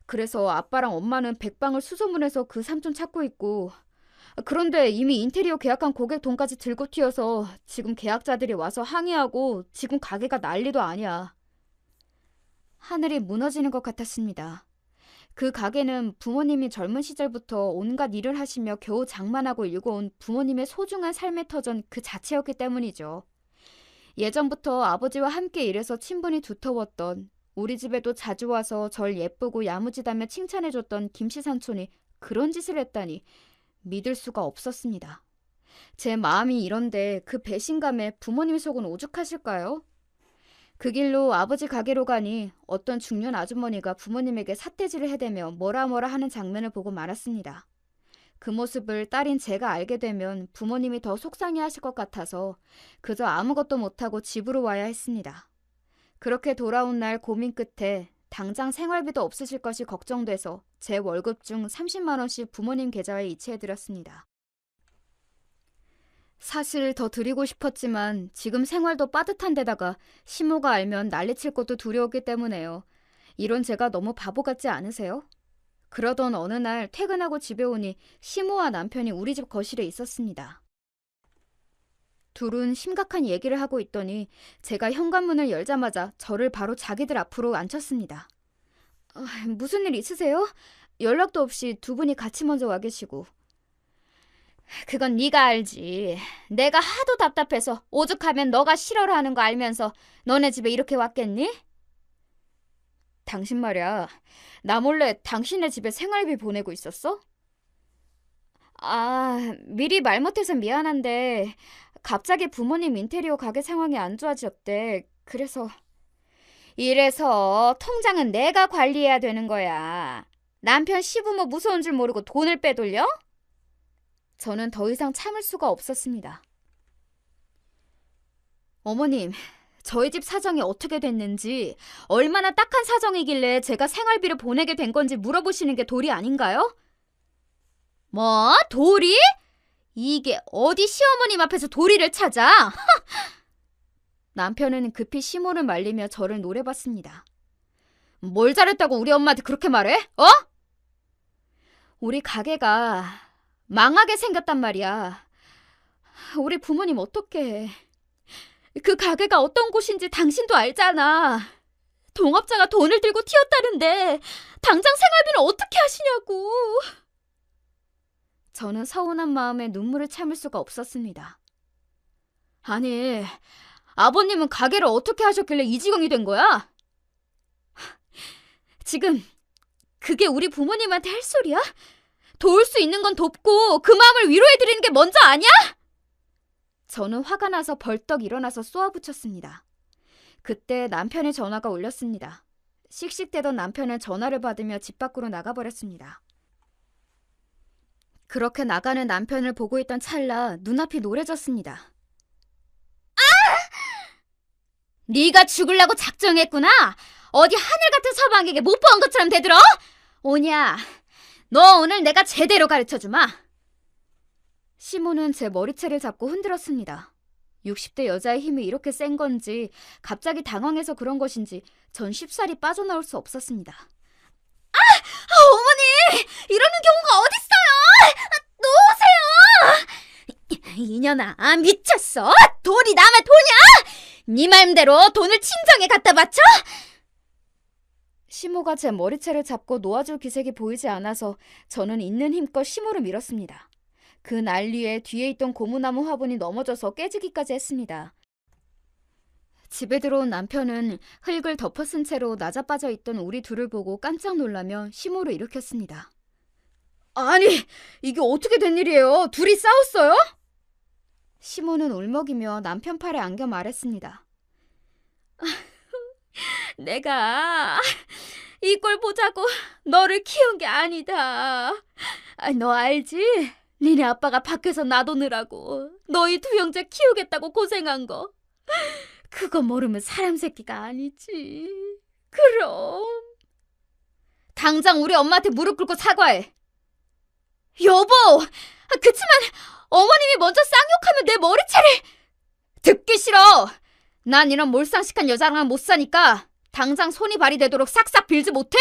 그래서 아빠랑 엄마는 백방을 수소문해서 그 삼촌 찾고 있고, 그런데 이미 인테리어 계약한 고객 돈까지 들고 튀어서 지금 계약자들이 와서 항의하고 지금 가게가 난리도 아니야. 하늘이 무너지는 것 같았습니다. 그 가게는 부모님이 젊은 시절부터 온갖 일을 하시며 겨우 장만하고 일궈온 부모님의 소중한 삶의 터전 그 자체였기 때문이죠. 예전부터 아버지와 함께 일해서 친분이 두터웠던, 우리 집에도 자주 와서 절 예쁘고 야무지다며 칭찬해줬던 김씨 삼촌이 그런 짓을 했다니 믿을 수가 없었습니다. 제 마음이 이런데 그 배신감에 부모님 속은 오죽하실까요? 그 길로 아버지 가게로 가니 어떤 중년 아주머니가 부모님에게 삿대질을 해대며 뭐라 하는 장면을 보고 말았습니다. 그 모습을 딸인 제가 알게 되면 부모님이 더 속상해하실 것 같아서 그저 아무것도 못하고 집으로 와야 했습니다. 그렇게 돌아온 날 고민 끝에 당장 생활비도 없으실 것이 걱정돼서 제 월급 중 30만 원씩 부모님 계좌에 이체해드렸습니다. 사실 더 드리고 싶었지만 지금 생활도 빠듯한 데다가 시모가 알면 난리칠 것도 두려웠기 때문에요. 이런 제가 너무 바보 같지 않으세요? 그러던 어느 날 퇴근하고 집에 오니 시모와 남편이 우리 집 거실에 있었습니다. 둘은 심각한 얘기를 하고 있더니 제가 현관문을 열자마자 저를 바로 자기들 앞으로 앉혔습니다. 무슨 일 있으세요? 연락도 없이 두 분이 같이 먼저 와 계시고. 그건 네가 알지. 내가 하도 답답해서 오죽하면 너가 싫어라 하는 거 알면서 너네 집에 이렇게 왔겠니? 당신 말이야, 나 몰래 당신네 집에 생활비 보내고 있었어? 미리 말 못해서 미안한데 갑자기 부모님 인테리어 가게 상황이 안 좋아졌대. 이래서 통장은 내가 관리해야 되는 거야. 남편 시부모 무서운 줄 모르고 돈을 빼돌려? 저는 더 이상 참을 수가 없었습니다. 어머님, 저희 집 사정이 어떻게 됐는지, 얼마나 딱한 사정이길래 제가 생활비를 보내게 된 건지 물어보시는 게 도리 아닌가요? 뭐? 도리? 이게 어디 시어머님 앞에서 도리를 찾아? 남편은 급히 시모를 말리며 저를 노려봤습니다. 뭘 잘했다고 우리 엄마한테 그렇게 말해? 우리 가게가 망하게 생겼단 말이야. 우리 부모님 어떡해. 그 가게가 어떤 곳인지 당신도 알잖아. 동업자가 돈을 들고 튀었다는데 당장 생활비는 어떻게 하시냐고. 저는 서운한 마음에 눈물을 참을 수가 없었습니다. 아니, 아버님은 가게를 어떻게 하셨길래 이 지경이 된 거야? 지금 그게 우리 부모님한테 할 소리야? 도울 수 있는 건 돕고 그 마음을 위로해드리는 게 먼저 아니야? 저는 화가 나서 벌떡 일어나서 쏘아붙였습니다. 그때 남편의 전화가 울렸습니다. 씩씩대던 남편은 전화를 받으며 집 밖으로 나가버렸습니다. 그렇게 나가는 남편을 보고 있던 찰나 눈앞이 노래졌습니다. 네가 죽으려고 작정했구나. 어디 하늘 같은 서방에게 못 보은 것처럼 대들어? 오냐, 너 오늘 내가 제대로 가르쳐주마. 시모는 제 머리채를 잡고 흔들었습니다. 60대 여자의 힘이 이렇게 센 건지 갑자기 당황해서 그런 것인지 전 쉽사리 빠져나올 수 없었습니다. 어머니! 이러는 경우가 어딨어요! 놓으세요! 이년아, 미쳤어? 돈이 남의 돈이야? 네 말대로 돈을 친정에 갖다 바쳐? 시모가 제 머리채를 잡고 놓아줄 기색이 보이지 않아서 저는 있는 힘껏 시모를 밀었습니다. 그 난리에 뒤에 있던 고무나무 화분이 넘어져서 깨지기까지 했습니다. 집에 들어온 남편은 흙을 덮어쓴 채로 나자빠져 있던 우리 둘을 보고 깜짝 놀라며 시모를 일으켰습니다. 아니, 이게 어떻게 된 일이에요? 둘이 싸웠어요? 시모는 울먹이며 남편 팔에 안겨 말했습니다. 내가 이 꼴 보자고 너를 키운 게 아니다. 너 알지? 니네 아빠가 밖에서 놔두느라고 너희 두 형제 키우겠다고 고생한 거. 그거 모르면 사람 새끼가 아니지. 그럼 당장 우리 엄마한테 무릎 꿇고 사과해. 여보! 그치만 어머님이 먼저 쌍욕하면 내 머리채를... 듣기 싫어! 난 이런 몰상식한 여자랑은 못 사니까 당장 손이 발이 되도록 싹싹 빌지 못해?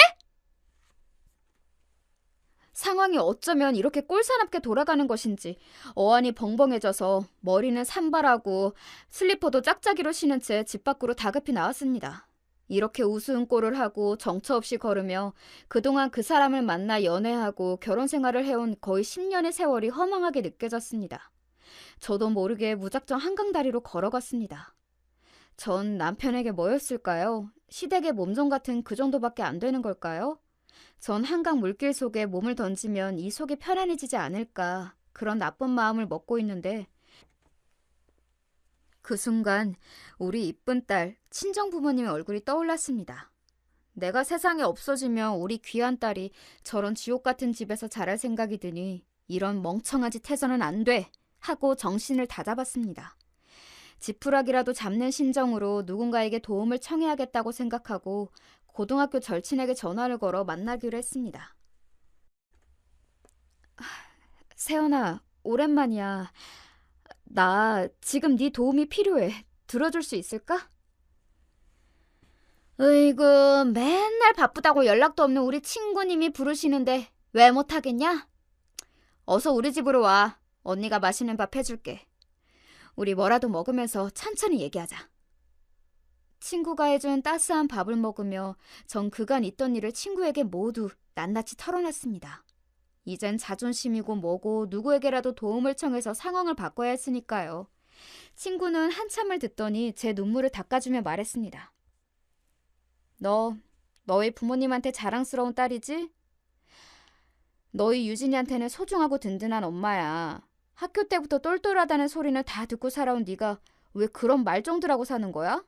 상황이 어쩌면 이렇게 꼴사납게 돌아가는 것인지 어안이 벙벙해져서 머리는 산발하고 슬리퍼도 짝짝이로 신은 채 집 밖으로 다급히 나왔습니다. 이렇게 우스운 꼴을 하고 정처 없이 걸으며 그동안 그 사람을 만나 연애하고 결혼 생활을 해온 거의 10년의 세월이 허망하게 느껴졌습니다. 저도 모르게 무작정 한강다리로 걸어갔습니다. 전 남편에게 뭐였을까요? 시댁의 몸종 같은 그 정도밖에 안 되는 걸까요? 전 한강 물길 속에 몸을 던지면 이 속이 편안해지지 않을까 그런 나쁜 마음을 먹고 있는데 그 순간 우리 이쁜 딸, 친정 부모님의 얼굴이 떠올랐습니다. 내가 세상에 없어지면 우리 귀한 딸이 저런 지옥 같은 집에서 자랄 생각이 드니 이런 멍청한 짓 해서는 안 돼 하고 정신을 다잡았습니다. 지푸라기라도 잡는 심정으로 누군가에게 도움을 청해야겠다고 생각하고 고등학교 절친에게 전화를 걸어 만나기로 했습니다. 세연아, 오랜만이야. 나 지금 네 도움이 필요해. 들어줄 수 있을까? 으이구, 맨날 바쁘다고 연락도 없는 우리 친구님이 부르시는데 왜 못하겠냐? 어서 우리 집으로 와. 언니가 맛있는 밥 해줄게. 우리 뭐라도 먹으면서 천천히 얘기하자. 친구가 해준 따스한 밥을 먹으며 전 그간 있던 일을 친구에게 모두 낱낱이 털어놨습니다. 이젠 자존심이고 뭐고 누구에게라도 도움을 청해서 상황을 바꿔야 했으니까요. 친구는 한참을 듣더니 제 눈물을 닦아주며 말했습니다. 너희 부모님한테 자랑스러운 딸이지? 너희 유진이한테는 소중하고 든든한 엄마야. 학교 때부터 똘똘하다는 소리는 다 듣고 살아온 네가 왜 그런 말종들하고 사는 거야?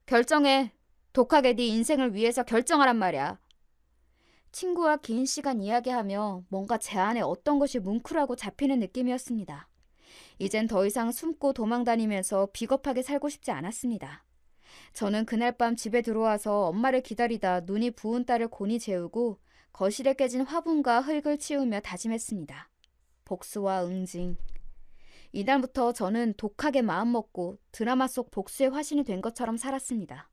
결정해. 독하게 네 인생을 위해서 결정하란 말이야. 친구와 긴 시간 이야기하며 뭔가 제 안에 어떤 것이 뭉클하고 잡히는 느낌이었습니다. 이젠 더 이상 숨고 도망다니면서 비겁하게 살고 싶지 않았습니다. 저는 그날 밤 집에 들어와서 엄마를 기다리다 눈이 부은 딸을 곤히 재우고 거실에 깨진 화분과 흙을 치우며 다짐했습니다. 복수와 응징. 이날부터 저는 독하게 마음먹고 드라마 속 복수의 화신이 된 것처럼 살았습니다.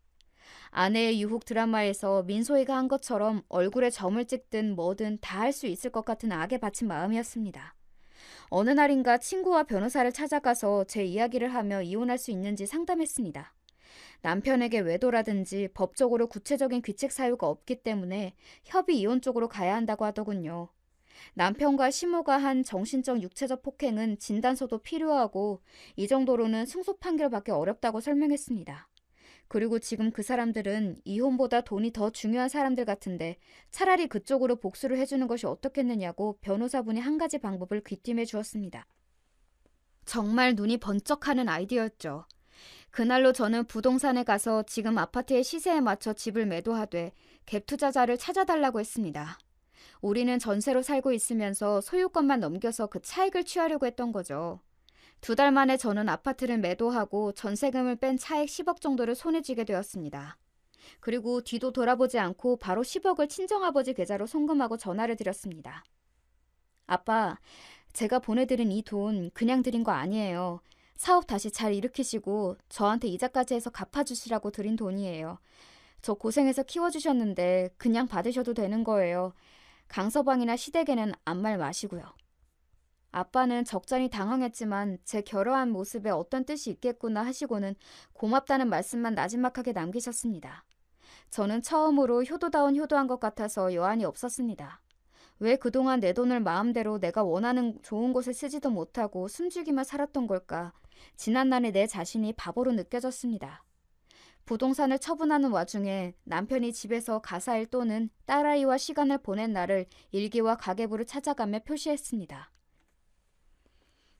아내의 유혹 드라마에서 민소희가 한 것처럼 얼굴에 점을 찍든 뭐든 다 할 수 있을 것 같은 악에 바친 마음이었습니다. 어느 날인가 친구와 변호사를 찾아가서 제 이야기를 하며 이혼할 수 있는지 상담했습니다. 남편에게 외도라든지 법적으로 구체적인 귀책 사유가 없기 때문에 협의 이혼 쪽으로 가야 한다고 하더군요. 남편과 시모가 한 정신적 육체적 폭행은 진단서도 필요하고 이 정도로는 승소 판결받기 어렵다고 설명했습니다. 그리고 지금 그 사람들은 이혼보다 돈이 더 중요한 사람들 같은데 차라리 그쪽으로 복수를 해주는 것이 어떻겠느냐고 변호사분이 한 가지 방법을 귀띔해 주었습니다. 정말 눈이 번쩍하는 아이디어였죠. 그날로 저는 부동산에 가서 지금 아파트의 시세에 맞춰 집을 매도하되 갭 투자자를 찾아달라고 했습니다. 우리는 전세로 살고 있으면서 소유권만 넘겨서 그 차익을 취하려고 했던 거죠. 2달 만에 저는 아파트를 매도하고 전세금을 뺀 차액 10억 정도를 손에 쥐게 되었습니다. 그리고 뒤도 돌아보지 않고 바로 10억을 친정아버지 계좌로 송금하고 전화를 드렸습니다. 아빠, 제가 보내드린 이 돈 그냥 드린 거 아니에요. 사업 다시 잘 일으키시고 저한테 이자까지 해서 갚아주시라고 드린 돈이에요. 저 고생해서 키워주셨는데 그냥 받으셔도 되는 거예요. 강서방이나 시댁에는 아무 말 마시고요. 아빠는 적잖이 당황했지만 제 결어한 모습에 어떤 뜻이 있겠구나 하시고는 고맙다는 말씀만 나지막하게 남기셨습니다. 저는 처음으로 효도다운 효도한 것 같아서 여한이 없었습니다. 왜 그동안 내 돈을 마음대로 내가 원하는 좋은 곳에 쓰지도 못하고 숨죽이며 살았던 걸까? 지난날의 내 자신이 바보로 느껴졌습니다. 부동산을 처분하는 와중에 남편이 집에서 가사일 또는 딸아이와 시간을 보낸 날을 일기와 가계부를 찾아가며 표시했습니다.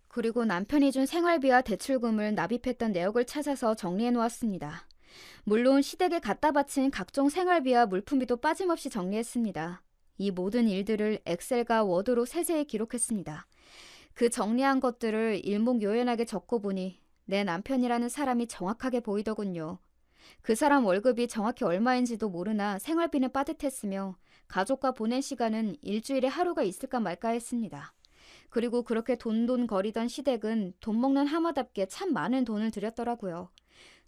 그리고 남편이 준 생활비와 대출금을 납입했던 내역을 찾아서 정리해 놓았습니다. 물론 시댁에 갖다 바친 각종 생활비와 물품비도 빠짐없이 정리했습니다. 이 모든 일들을 엑셀과 워드로 세세히 기록했습니다. 그 정리한 것들을 일목요연하게 적고보니 내 남편이라는 사람이 정확하게 보이더군요. 그 사람 월급이 정확히 얼마인지도 모르나 생활비는 빠듯했으며 가족과 보낸 시간은 일주일에 하루가 있을까 말까 했습니다. 그리고 그렇게 돈돈거리던 시댁은 돈 먹는 하마답게 참 많은 돈을 들였더라고요.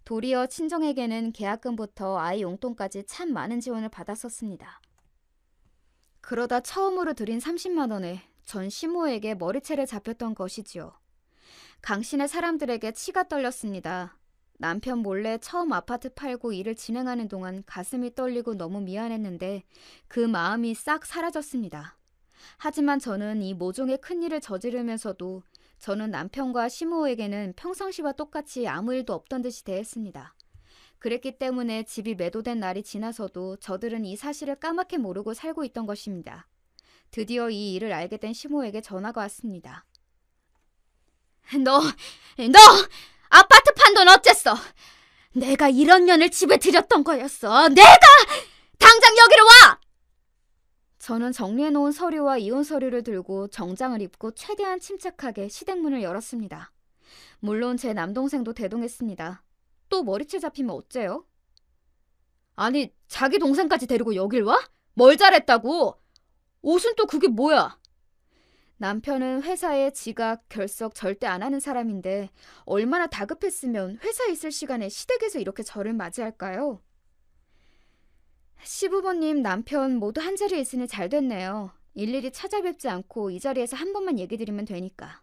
도리어 친정에게는 계약금부터 아이 용돈까지 참 많은 지원을 받았었습니다. 그러다 처음으로 드린 30만 원에 전 시모에게 머리채를 잡혔던 것이지요. 강신의 사람들에게 치가 떨렸습니다. 남편 몰래 처음 아파트 팔고 일을 진행하는 동안 가슴이 떨리고 너무 미안했는데 그 마음이 싹 사라졌습니다. 하지만 저는 이 모종의 큰일을 저지르면서도 저는 남편과 시모에게는 평상시와 똑같이 아무 일도 없던 듯이 대했습니다. 그랬기 때문에 집이 매도된 날이 지나서도 저들은 이 사실을 까맣게 모르고 살고 있던 것입니다. 드디어 이 일을 알게 된 시모에게 전화가 왔습니다. 너 아파트 판 돈 어쨌어? 내가 1억 년을 집에 들였던 거였어. 내가 당장 여기로 와! 저는 정리해놓은 서류와 이혼 서류를 들고 정장을 입고 최대한 침착하게 시댁문을 열었습니다. 물론 제 남동생도 대동했습니다. 또 머리채 잡히면 어째요? 아니, 자기 동생까지 데리고 여길 와? 뭘 잘했다고? 옷은 또 그게 뭐야? 남편은 회사에 지각, 결석 절대 안 하는 사람인데 얼마나 다급했으면 회사에 있을 시간에 시댁에서 이렇게 저를 맞이할까요? 시부모님, 남편 모두 한자리에 있으니 잘 됐네요. 일일이 찾아뵙지 않고 이 자리에서 한 번만 얘기 드리면 되니까.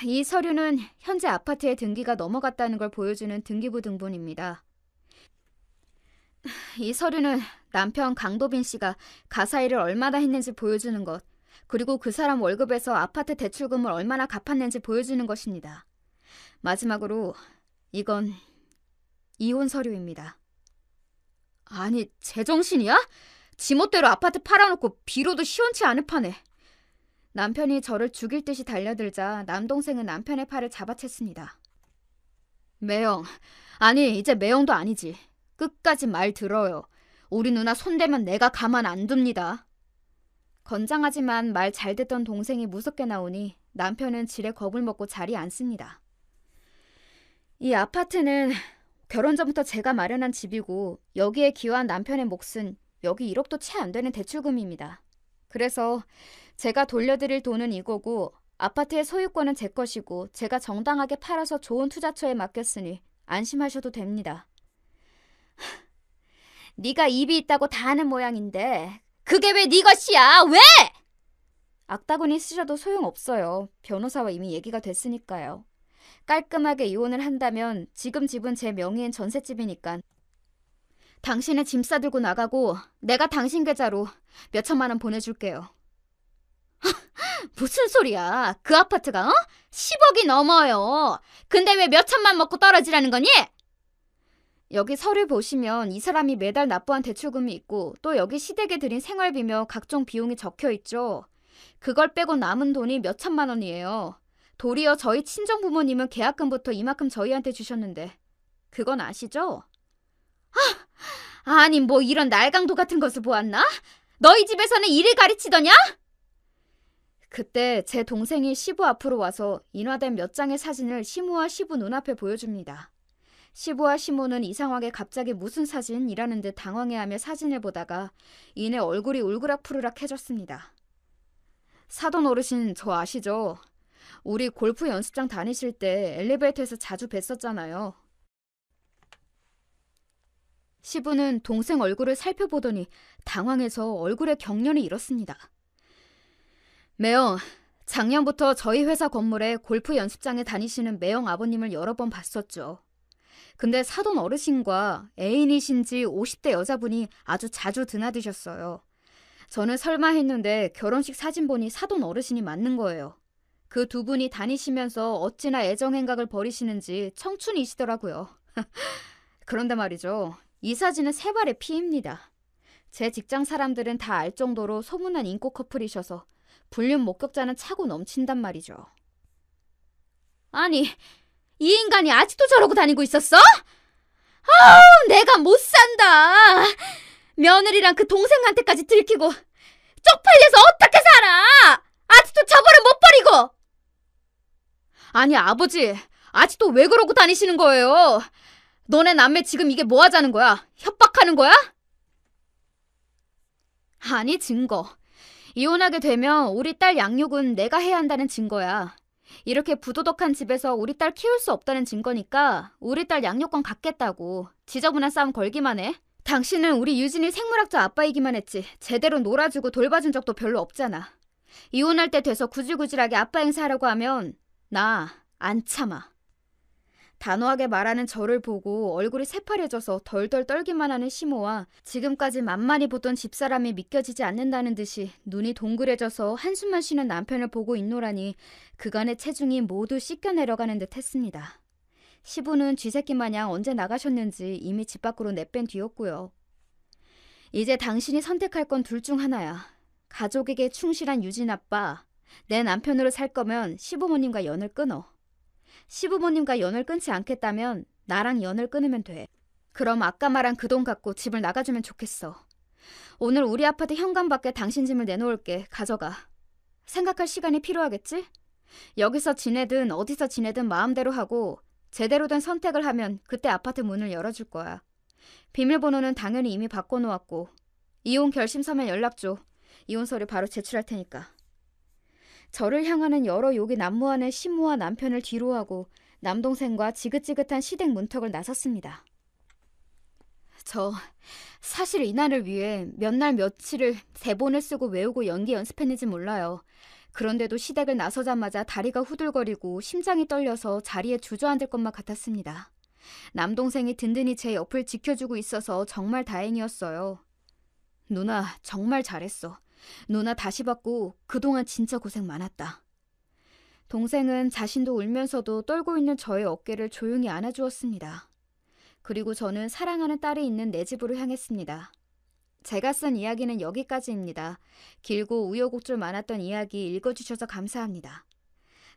이 서류는 현재 아파트에 등기가 넘어갔다는 걸 보여주는 등기부 등본입니다. 이 서류는 남편 강도빈 씨가 가사 일을 얼마나 했는지 보여주는 것, 그리고 그 사람 월급에서 아파트 대출금을 얼마나 갚았는지 보여주는 것입니다. 마지막으로 이건 이혼 서류입니다. 아니, 제정신이야? 지멋대로 아파트 팔아놓고 비로도 시원치 않을 판에. 남편이 저를 죽일 듯이 달려들자 남동생은 남편의 팔을 잡아챘습니다. 매영, 아니 이제 매영도 아니지. 끝까지 말 들어요. 우리 누나 손대면 내가 가만 안 둡니다. 건장하지만 말 잘 듣던 동생이 무섭게 나오니 남편은 지레 겁을 먹고 자리에 앉습니다. 이 아파트는 결혼 전부터 제가 마련한 집이고 여기에 기여한 남편의 몫은 여기 1억도 채 안 되는 대출금입니다. 그래서 제가 돌려드릴 돈은 이거고 아파트의 소유권은 제 것이고 제가 정당하게 팔아서 좋은 투자처에 맡겼으니 안심하셔도 됩니다. 네가 입이 있다고 다 아는 모양인데 그게 왜 네 것이야? 왜? 악다구니 쓰셔도 소용없어요. 변호사와 이미 얘기가 됐으니까요. 깔끔하게 이혼을 한다면 지금 집은 제 명의인 전셋집이니까 당신은 짐 싸들고 나가고 내가 당신 계좌로 몇 천만 원 보내줄게요. 무슨 소리야? 그 아파트가 10억이 넘어요. 근데 왜 몇 천만 먹고 떨어지라는 거니? 여기 서류 보시면 이 사람이 매달 납부한 대출금이 있고 또 여기 시댁에 드린 생활비며 각종 비용이 적혀있죠. 그걸 빼고 남은 돈이 몇 천만 원이에요. 도리어 저희 친정부모님은 계약금부터 이만큼 저희한테 주셨는데 그건 아시죠? 아니 뭐 이런 날강도 같은 것을 보았나? 너희 집에서는 일을 가르치더냐? 그때 제 동생이 시부 앞으로 와서 인화된 몇 장의 사진을 시모와 시부 눈앞에 보여줍니다. 시부와 시모는 이상하게 갑자기 무슨 사진이라는 듯 당황해하며 사진을 보다가 이내 얼굴이 울그락푸르락해졌습니다. 사돈 어르신 저 아시죠? 우리 골프 연습장 다니실 때 엘리베이터에서 자주 뵀었잖아요. 시부는 동생 얼굴을 살펴보더니 당황해서 얼굴에 경련이 일었습니다. 매영, 작년부터 저희 회사 건물에 골프 연습장에 다니시는 매영 아버님을 여러 번 봤었죠. 근데 사돈 어르신과 애인이신지 50대 여자분이 아주 자주 드나드셨어요. 저는 설마 했는데 결혼식 사진 보니 사돈 어르신이 맞는 거예요. 그 두 분이 다니시면서 어찌나 애정행각을 벌이시는지 청춘이시더라고요. 그런데 말이죠. 이 사진은 세 발의 피입니다. 제 직장 사람들은 다 알 정도로 소문난 인기 커플이셔서 불륜 목격자는 차고 넘친단 말이죠. 아니, 이 인간이 아직도 저러고 다니고 있었어? 아우, 내가 못 산다. 며느리랑 그 동생한테까지 들키고 쪽팔려서 어떻게 살아? 아직도 저거를 못 버리고. 아니, 아버지, 아직도 왜 그러고 다니시는 거예요? 너네 남매 지금 이게 뭐 하자는 거야? 협박하는 거야? 아니, 증거. 이혼하게 되면 우리 딸 양육은 내가 해야 한다는 증거야. 이렇게 부도덕한 집에서 우리 딸 키울 수 없다는 증거니까 우리 딸 양육권 갖겠다고. 지저분한 싸움 걸기만 해. 당신은 우리 유진이 생물학자 아빠이기만 했지 제대로 놀아주고 돌봐준 적도 별로 없잖아. 이혼할 때 돼서 구질구질하게 아빠 행세하려고 하면 나 안 참아. 단호하게 말하는 저를 보고 얼굴이 새파래져서 덜덜 떨기만 하는 시모와 지금까지 만만히 보던 집사람이 믿겨지지 않는다는 듯이 눈이 동그래져서 한숨만 쉬는 남편을 보고 있노라니 그간의 체중이 모두 씻겨 내려가는 듯 했습니다. 시부는 쥐새끼 마냥 언제 나가셨는지 이미 집 밖으로 내뺀 뒤였고요. 이제 당신이 선택할 건 둘 중 하나야. 가족에게 충실한 유진 아빠, 내 남편으로 살 거면 시부모님과 연을 끊어. 시부모님과 연을 끊지 않겠다면 나랑 연을 끊으면 돼. 그럼 아까 말한 그 돈 갖고 집을 나가주면 좋겠어. 오늘 우리 아파트 현관 밖에 당신 짐을 내놓을게. 가져가. 생각할 시간이 필요하겠지? 여기서 지내든 어디서 지내든 마음대로 하고 제대로 된 선택을 하면 그때 아파트 문을 열어줄 거야. 비밀번호는 당연히 이미 바꿔놓았고 이혼 결심 서면 연락 줘. 이혼 서류 바로 제출할 테니까. 저를 향하는 여러 욕이 난무하는 시모와 남편을 뒤로하고 남동생과 지긋지긋한 시댁 문턱을 나섰습니다. 저 사실 이날을 위해 몇 날 며칠을 대본을 쓰고 외우고 연기 연습했는지 몰라요. 그런데도 시댁을 나서자마자 다리가 후들거리고 심장이 떨려서 자리에 주저앉을 것만 같았습니다. 남동생이 든든히 제 옆을 지켜주고 있어서 정말 다행이었어요. 누나 정말 잘했어. 누나 다시 받고 그동안 진짜 고생 많았다. 동생은 자신도 울면서도 떨고 있는 저의 어깨를 조용히 안아주었습니다. 그리고 저는 사랑하는 딸이 있는 내 집으로 향했습니다. 제가 쓴 이야기는 여기까지입니다. 길고 우여곡절 많았던 이야기 읽어주셔서 감사합니다.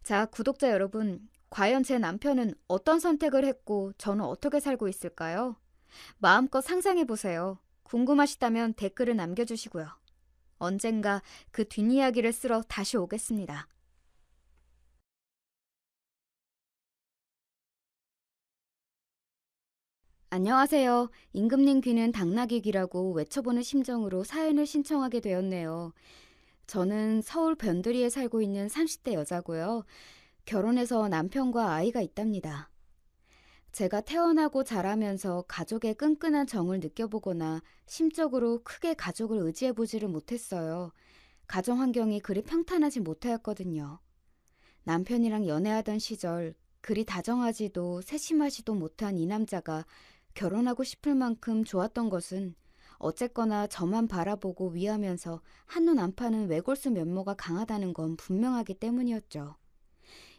자, 구독자 여러분, 과연 제 남편은 어떤 선택을 했고 저는 어떻게 살고 있을까요? 마음껏 상상해보세요. 궁금하시다면 댓글을 남겨주시고요. 언젠가 그 뒷이야기를 쓰러 다시 오겠습니다. 안녕하세요. 임금님 귀는 당나귀 귀라고 외쳐보는 심정으로 사연을 신청하게 되었네요. 저는 서울 변두리에 살고 있는 30대 여자고요. 결혼해서 남편과 아이가 있답니다. 제가 태어나고 자라면서 가족의 끈끈한 정을 느껴보거나 심적으로 크게 가족을 의지해보지를 못했어요. 가정 환경이 그리 평탄하지 못하였거든요. 남편이랑 연애하던 시절 그리 다정하지도 세심하지도 못한 이 남자가 결혼하고 싶을 만큼 좋았던 것은 어쨌거나 저만 바라보고 위하면서 한눈 안 파는 외골수 면모가 강하다는 건 분명하기 때문이었죠.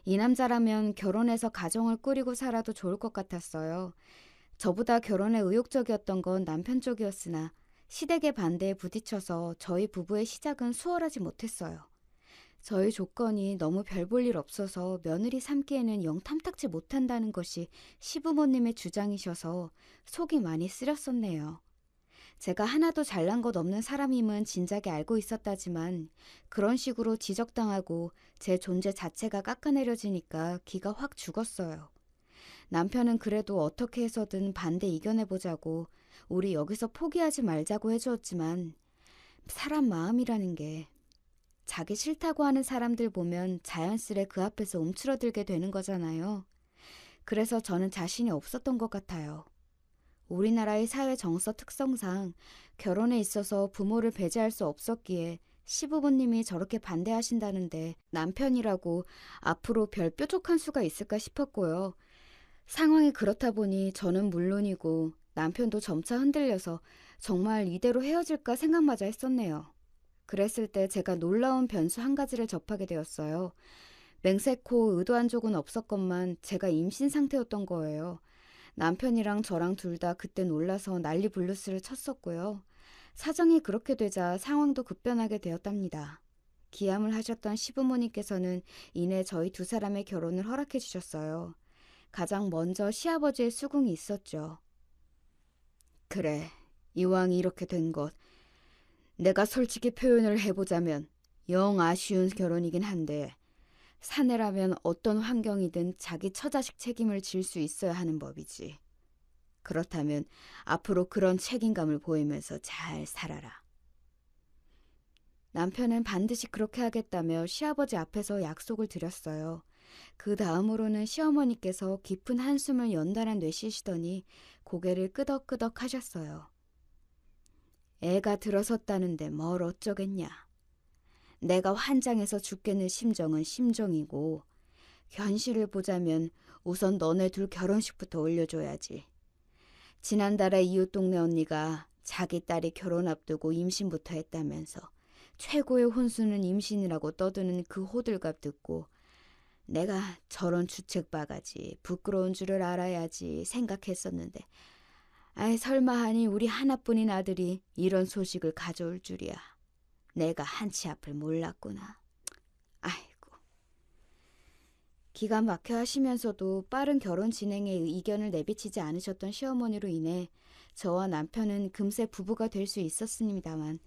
이 남자라면 결혼해서 가정을 꾸리고 살아도 좋을 것 같았어요. 저보다 결혼에 의욕적이었던 건 남편 쪽이었으나 시댁의 반대에 부딪혀서 저희 부부의 시작은 수월하지 못했어요. 저희 조건이 너무 별 볼 일 없어서 며느리 삼기에는 영 탐탁지 못한다는 것이 시부모님의 주장이셔서 속이 많이 쓰렸었네요. 제가 하나도 잘난 것 없는 사람임은 진작에 알고 있었다지만 그런 식으로 지적당하고 제 존재 자체가 깎아내려지니까 기가 확 죽었어요. 남편은 그래도 어떻게 해서든 반대 이겨내보자고 우리 여기서 포기하지 말자고 해주었지만 사람 마음이라는 게 자기 싫다고 하는 사람들 보면 자연스레 그 앞에서 움츠러들게 되는 거잖아요. 그래서 저는 자신이 없었던 것 같아요. 우리나라의 사회 정서 특성상 결혼에 있어서 부모를 배제할 수 없었기에 시부모님이 저렇게 반대하신다는데 남편이라고 앞으로 별 뾰족한 수가 있을까 싶었고요. 상황이 그렇다 보니 저는 물론이고 남편도 점차 흔들려서 정말 이대로 헤어질까 생각마저 했었네요. 그랬을 때 제가 놀라운 변수 한 가지를 접하게 되었어요. 맹세코 의도한 적은 없었건만 제가 임신 상태였던 거예요. 남편이랑 저랑 둘 다 그때 놀라서 난리 불루스를 쳤었고요. 사정이 그렇게 되자 상황도 급변하게 되었답니다. 기함을 하셨던 시부모님께서는 이내 저희 두 사람의 결혼을 허락해 주셨어요. 가장 먼저 시아버지의 수긍이 있었죠. 그래, 이왕 이렇게 된 것, 내가 솔직히 표현을 해보자면 영 아쉬운 결혼이긴 한데 사내라면 어떤 환경이든 자기 처자식 책임을 질 수 있어야 하는 법이지. 그렇다면 앞으로 그런 책임감을 보이면서 잘 살아라. 남편은 반드시 그렇게 하겠다며 시아버지 앞에서 약속을 드렸어요. 그 다음으로는 시어머니께서 깊은 한숨을 연달아 내쉬시더니 고개를 끄덕끄덕 하셨어요. 애가 들어섰다는데 뭘 어쩌겠냐. 내가 환장해서 죽겠는 심정은 심정이고 현실을 보자면 우선 너네 둘 결혼식부터 올려줘야지. 지난달에 이웃 동네 언니가 자기 딸이 결혼 앞두고 임신부터 했다면서 최고의 혼수는 임신이라고 떠드는 그 호들갑 듣고 내가 저런 주책바가지 부끄러운 줄을 알아야지 생각했었는데 아이 설마 하니 우리 하나뿐인 아들이 이런 소식을 가져올 줄이야. 내가 한치 앞을 몰랐구나. 아이고. 기가 막혀 하시면서도 빠른 결혼 진행에 이견을 내비치지 않으셨던 시어머니로 인해 저와 남편은 금세 부부가 될 수 있었습니다만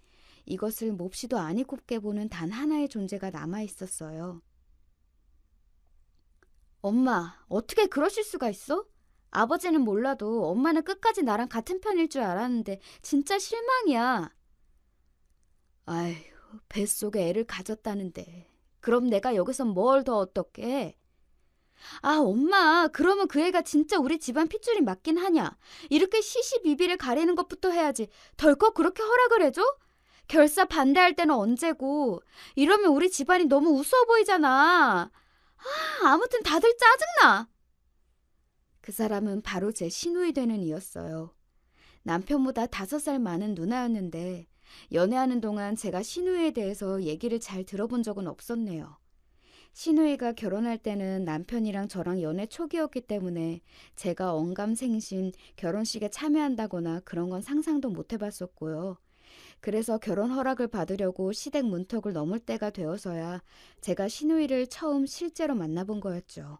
이것을 몹시도 아니 곱게 보는 단 하나의 존재가 남아 있었어요. 엄마, 어떻게 그러실 수가 있어? 아버지는 몰라도 엄마는 끝까지 나랑 같은 편일 줄 알았는데 진짜 실망이야. 아휴, 뱃속에 애를 가졌다는데 그럼 내가 여기서 뭘 더 어떻게? 아, 엄마, 그러면 그 애가 진짜 우리 집안 핏줄이 맞긴 하냐? 이렇게 시시비비를 가리는 것부터 해야지. 덜컥 그렇게 허락을 해줘? 결사 반대할 때는 언제고. 이러면 우리 집안이 너무 우스워 보이잖아. 아무튼 다들 짜증나. 그 사람은 바로 제 시누이 되는 이였어요. 남편보다 5살 많은 누나였는데 연애하는 동안 제가 시누이에 대해서 얘기를 잘 들어본 적은 없었네요. 시누이가 결혼할 때는 남편이랑 저랑 연애 초기였기 때문에 제가 언감생심 결혼식에 참여한다거나 그런 건 상상도 못 해봤었고요. 그래서 결혼 허락을 받으려고 시댁 문턱을 넘을 때가 되어서야 제가 시누이를 처음 실제로 만나본 거였죠.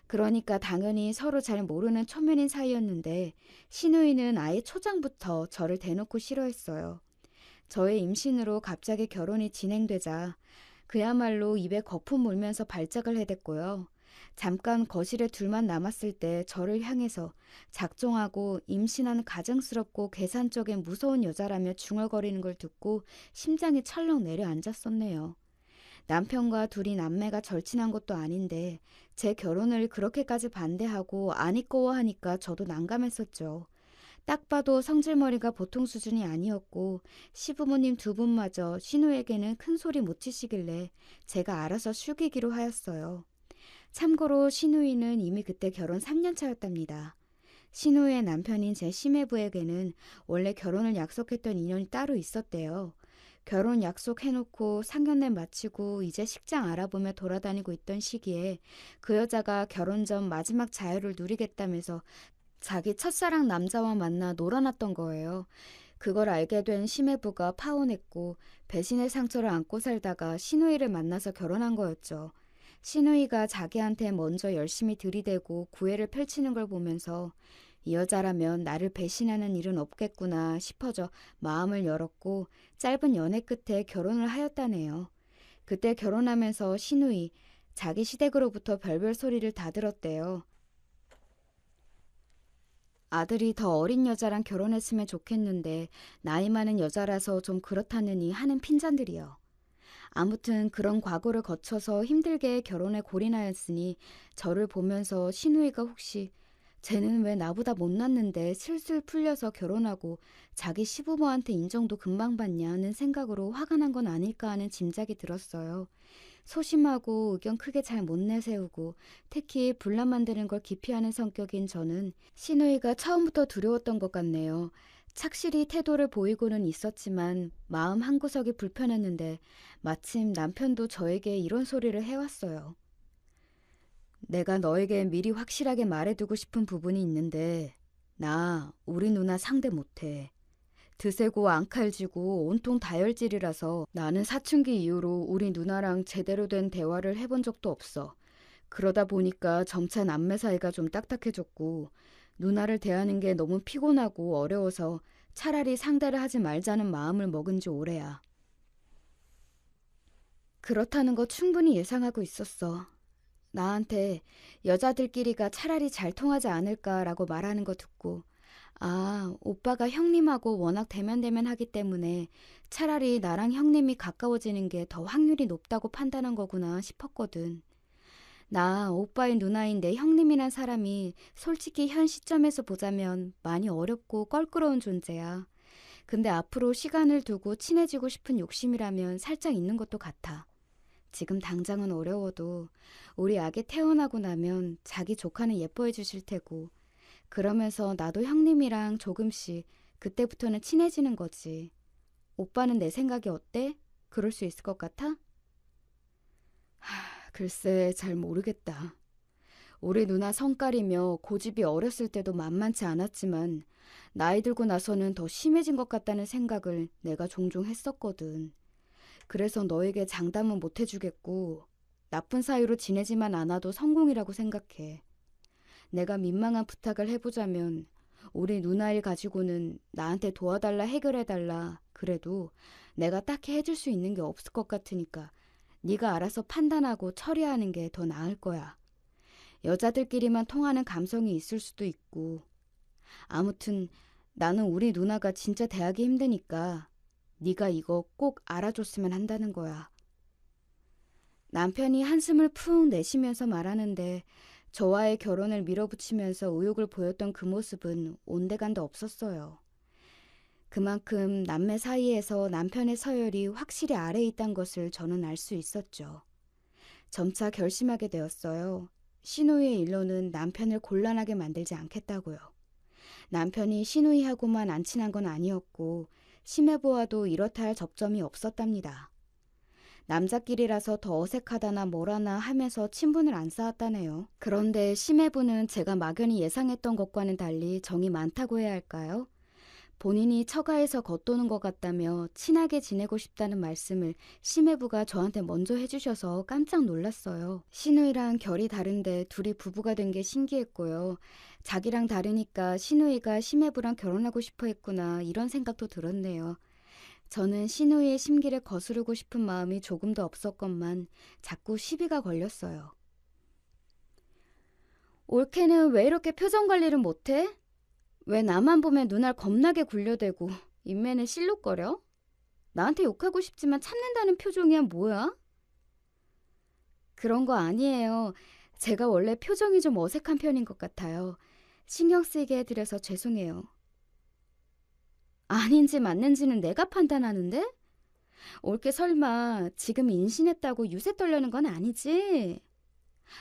그러니까 당연히 서로 잘 모르는 초면인 사이였는데 시누이는 아예 초장부터 저를 대놓고 싫어했어요. 저의 임신으로 갑자기 결혼이 진행되자 그야말로 입에 거품 물면서 발작을 해댔고요. 잠깐 거실에 둘만 남았을 때 저를 향해서 작정하고 임신한 가증스럽고 계산적인 무서운 여자라며 중얼거리는 걸 듣고 심장이 철렁 내려앉았었네요. 남편과 둘이 남매가 절친한 것도 아닌데 제 결혼을 그렇게까지 반대하고 아니꺼워하니까 저도 난감했었죠. 딱 봐도 성질머리가 보통 수준이 아니었고 시부모님 두 분마저 신우에게는 큰 소리 못 치시길래 제가 알아서 숙이기로 하였어요. 참고로 신우이는 이미 그때 결혼 3년 차였답니다. 신우의 남편인 제 시매부에게는 원래 결혼을 약속했던 인연이 따로 있었대요. 결혼 약속해놓고 상견례 마치고 이제 식장 알아보며 돌아다니고 있던 시기에 그 여자가 결혼 전 마지막 자유를 누리겠다면서 자기 첫사랑 남자와 만나 놀아났던 거예요. 그걸 알게 된 시매부가 파혼했고 배신의 상처를 안고 살다가 신우이를 만나서 결혼한 거였죠. 신우이가 자기한테 먼저 열심히 들이대고 구애를 펼치는 걸 보면서 이 여자라면 나를 배신하는 일은 없겠구나 싶어져 마음을 열었고 짧은 연애 끝에 결혼을 하였다네요. 그때 결혼하면서 신우이 자기 시댁으로부터 별별 소리를 다 들었대요. 아들이 더 어린 여자랑 결혼했으면 좋겠는데 나이 많은 여자라서 좀 그렇다느니 하는 핀잔들이요. 아무튼 그런 과거를 거쳐서 힘들게 결혼에 골인하였으니 저를 보면서 신우이가 혹시 쟤는 왜 나보다 못났는데 슬슬 풀려서 결혼하고 자기 시부모한테 인정도 금방 받냐는 생각으로 화가 난 건 아닐까 하는 짐작이 들었어요. 소심하고 의견 크게 잘 못 내세우고 특히 분란 만드는 걸 기피하는 성격인 저는 신우이가 처음부터 두려웠던 것 같네요. 착실히 태도를 보이고는 있었지만 마음 한구석이 불편했는데 마침 남편도 저에게 이런 소리를 해왔어요. 내가 너에게 미리 확실하게 말해두고 싶은 부분이 있는데 나 우리 누나 상대 못해. 드세고 앙칼지고 온통 다혈질이라서 나는 사춘기 이후로 우리 누나랑 제대로 된 대화를 해본 적도 없어. 그러다 보니까 점차 남매 사이가 좀 딱딱해졌고 누나를 대하는 게 너무 피곤하고 어려워서 차라리 상대를 하지 말자는 마음을 먹은 지 오래야. 그렇다는 거 충분히 예상하고 있었어. 나한테 여자들끼리가 차라리 잘 통하지 않을까라고 말하는 거 듣고 아, 오빠가 형님하고 워낙 대면대면하기 때문에 차라리 나랑 형님이 가까워지는 게 더 확률이 높다고 판단한 거구나 싶었거든. 나 오빠의 누나인 내 형님이란 사람이 솔직히 현 시점에서 보자면 많이 어렵고 껄끄러운 존재야. 근데 앞으로 시간을 두고 친해지고 싶은 욕심이라면 살짝 있는 것도 같아. 지금 당장은 어려워도 우리 아기 태어나고 나면 자기 조카는 예뻐해 주실 테고 그러면서 나도 형님이랑 조금씩 그때부터는 친해지는 거지. 오빠는 내 생각이 어때? 그럴 수 있을 것 같아? 글쎄 잘 모르겠다. 우리 누나 성깔이며 고집이 어렸을 때도 만만치 않았지만 나이 들고 나서는 더 심해진 것 같다는 생각을 내가 종종 했었거든. 그래서 너에게 장담은 못 해주겠고 나쁜 사이로 지내지만 않아도 성공이라고 생각해. 내가 민망한 부탁을 해보자면 우리 누나 일 가지고는 나한테 도와달라 해결해달라 그래도 내가 딱히 해줄 수 있는 게 없을 것 같으니까 네가 알아서 판단하고 처리하는 게 더 나을 거야. 여자들끼리만 통하는 감성이 있을 수도 있고 아무튼 나는 우리 누나가 진짜 대하기 힘드니까 네가 이거 꼭 알아줬으면 한다는 거야. 남편이 한숨을 푹 내쉬면서 말하는데 저와의 결혼을 밀어붙이면서 의욕을 보였던 그 모습은 온데간데 없었어요. 그만큼 남매 사이에서 남편의 서열이 확실히 아래에 있다는 것을 저는 알 수 있었죠. 점차 결심하게 되었어요. 시누이의 일로는 남편을 곤란하게 만들지 않겠다고요. 남편이 시누이하고만 안 친한 건 아니었고 심해보아도 이렇다 할 접점이 없었답니다. 남자끼리라서 더 어색하다나 뭐라나 하면서 친분을 안 쌓았다네요. 그런데 심해부는 제가 막연히 예상했던 것과는 달리 정이 많다고 해야 할까요? 본인이 처가에서 겉도는 것 같다며 친하게 지내고 싶다는 말씀을 심해부가 저한테 먼저 해주셔서 깜짝 놀랐어요. 시누이랑 결이 다른데 둘이 부부가 된 게 신기했고요. 자기랑 다르니까 시누이가 심해부랑 결혼하고 싶어 했구나 이런 생각도 들었네요. 저는 시누이의 심기를 거스르고 싶은 마음이 조금도 없었건만 자꾸 시비가 걸렸어요. 올케는 왜 이렇게 표정 관리를 못해? 왜 나만 보면 눈알 겁나게 굴려대고 인매는 실룩거려? 나한테 욕하고 싶지만 참는다는 표정이야 뭐야? 그런 거 아니에요. 제가 원래 표정이 좀 어색한 편인 것 같아요. 신경 쓰이게 해드려서 죄송해요. 아닌지 맞는지는 내가 판단하는데? 올케 설마 지금 임신했다고 유세 떨려는 건 아니지?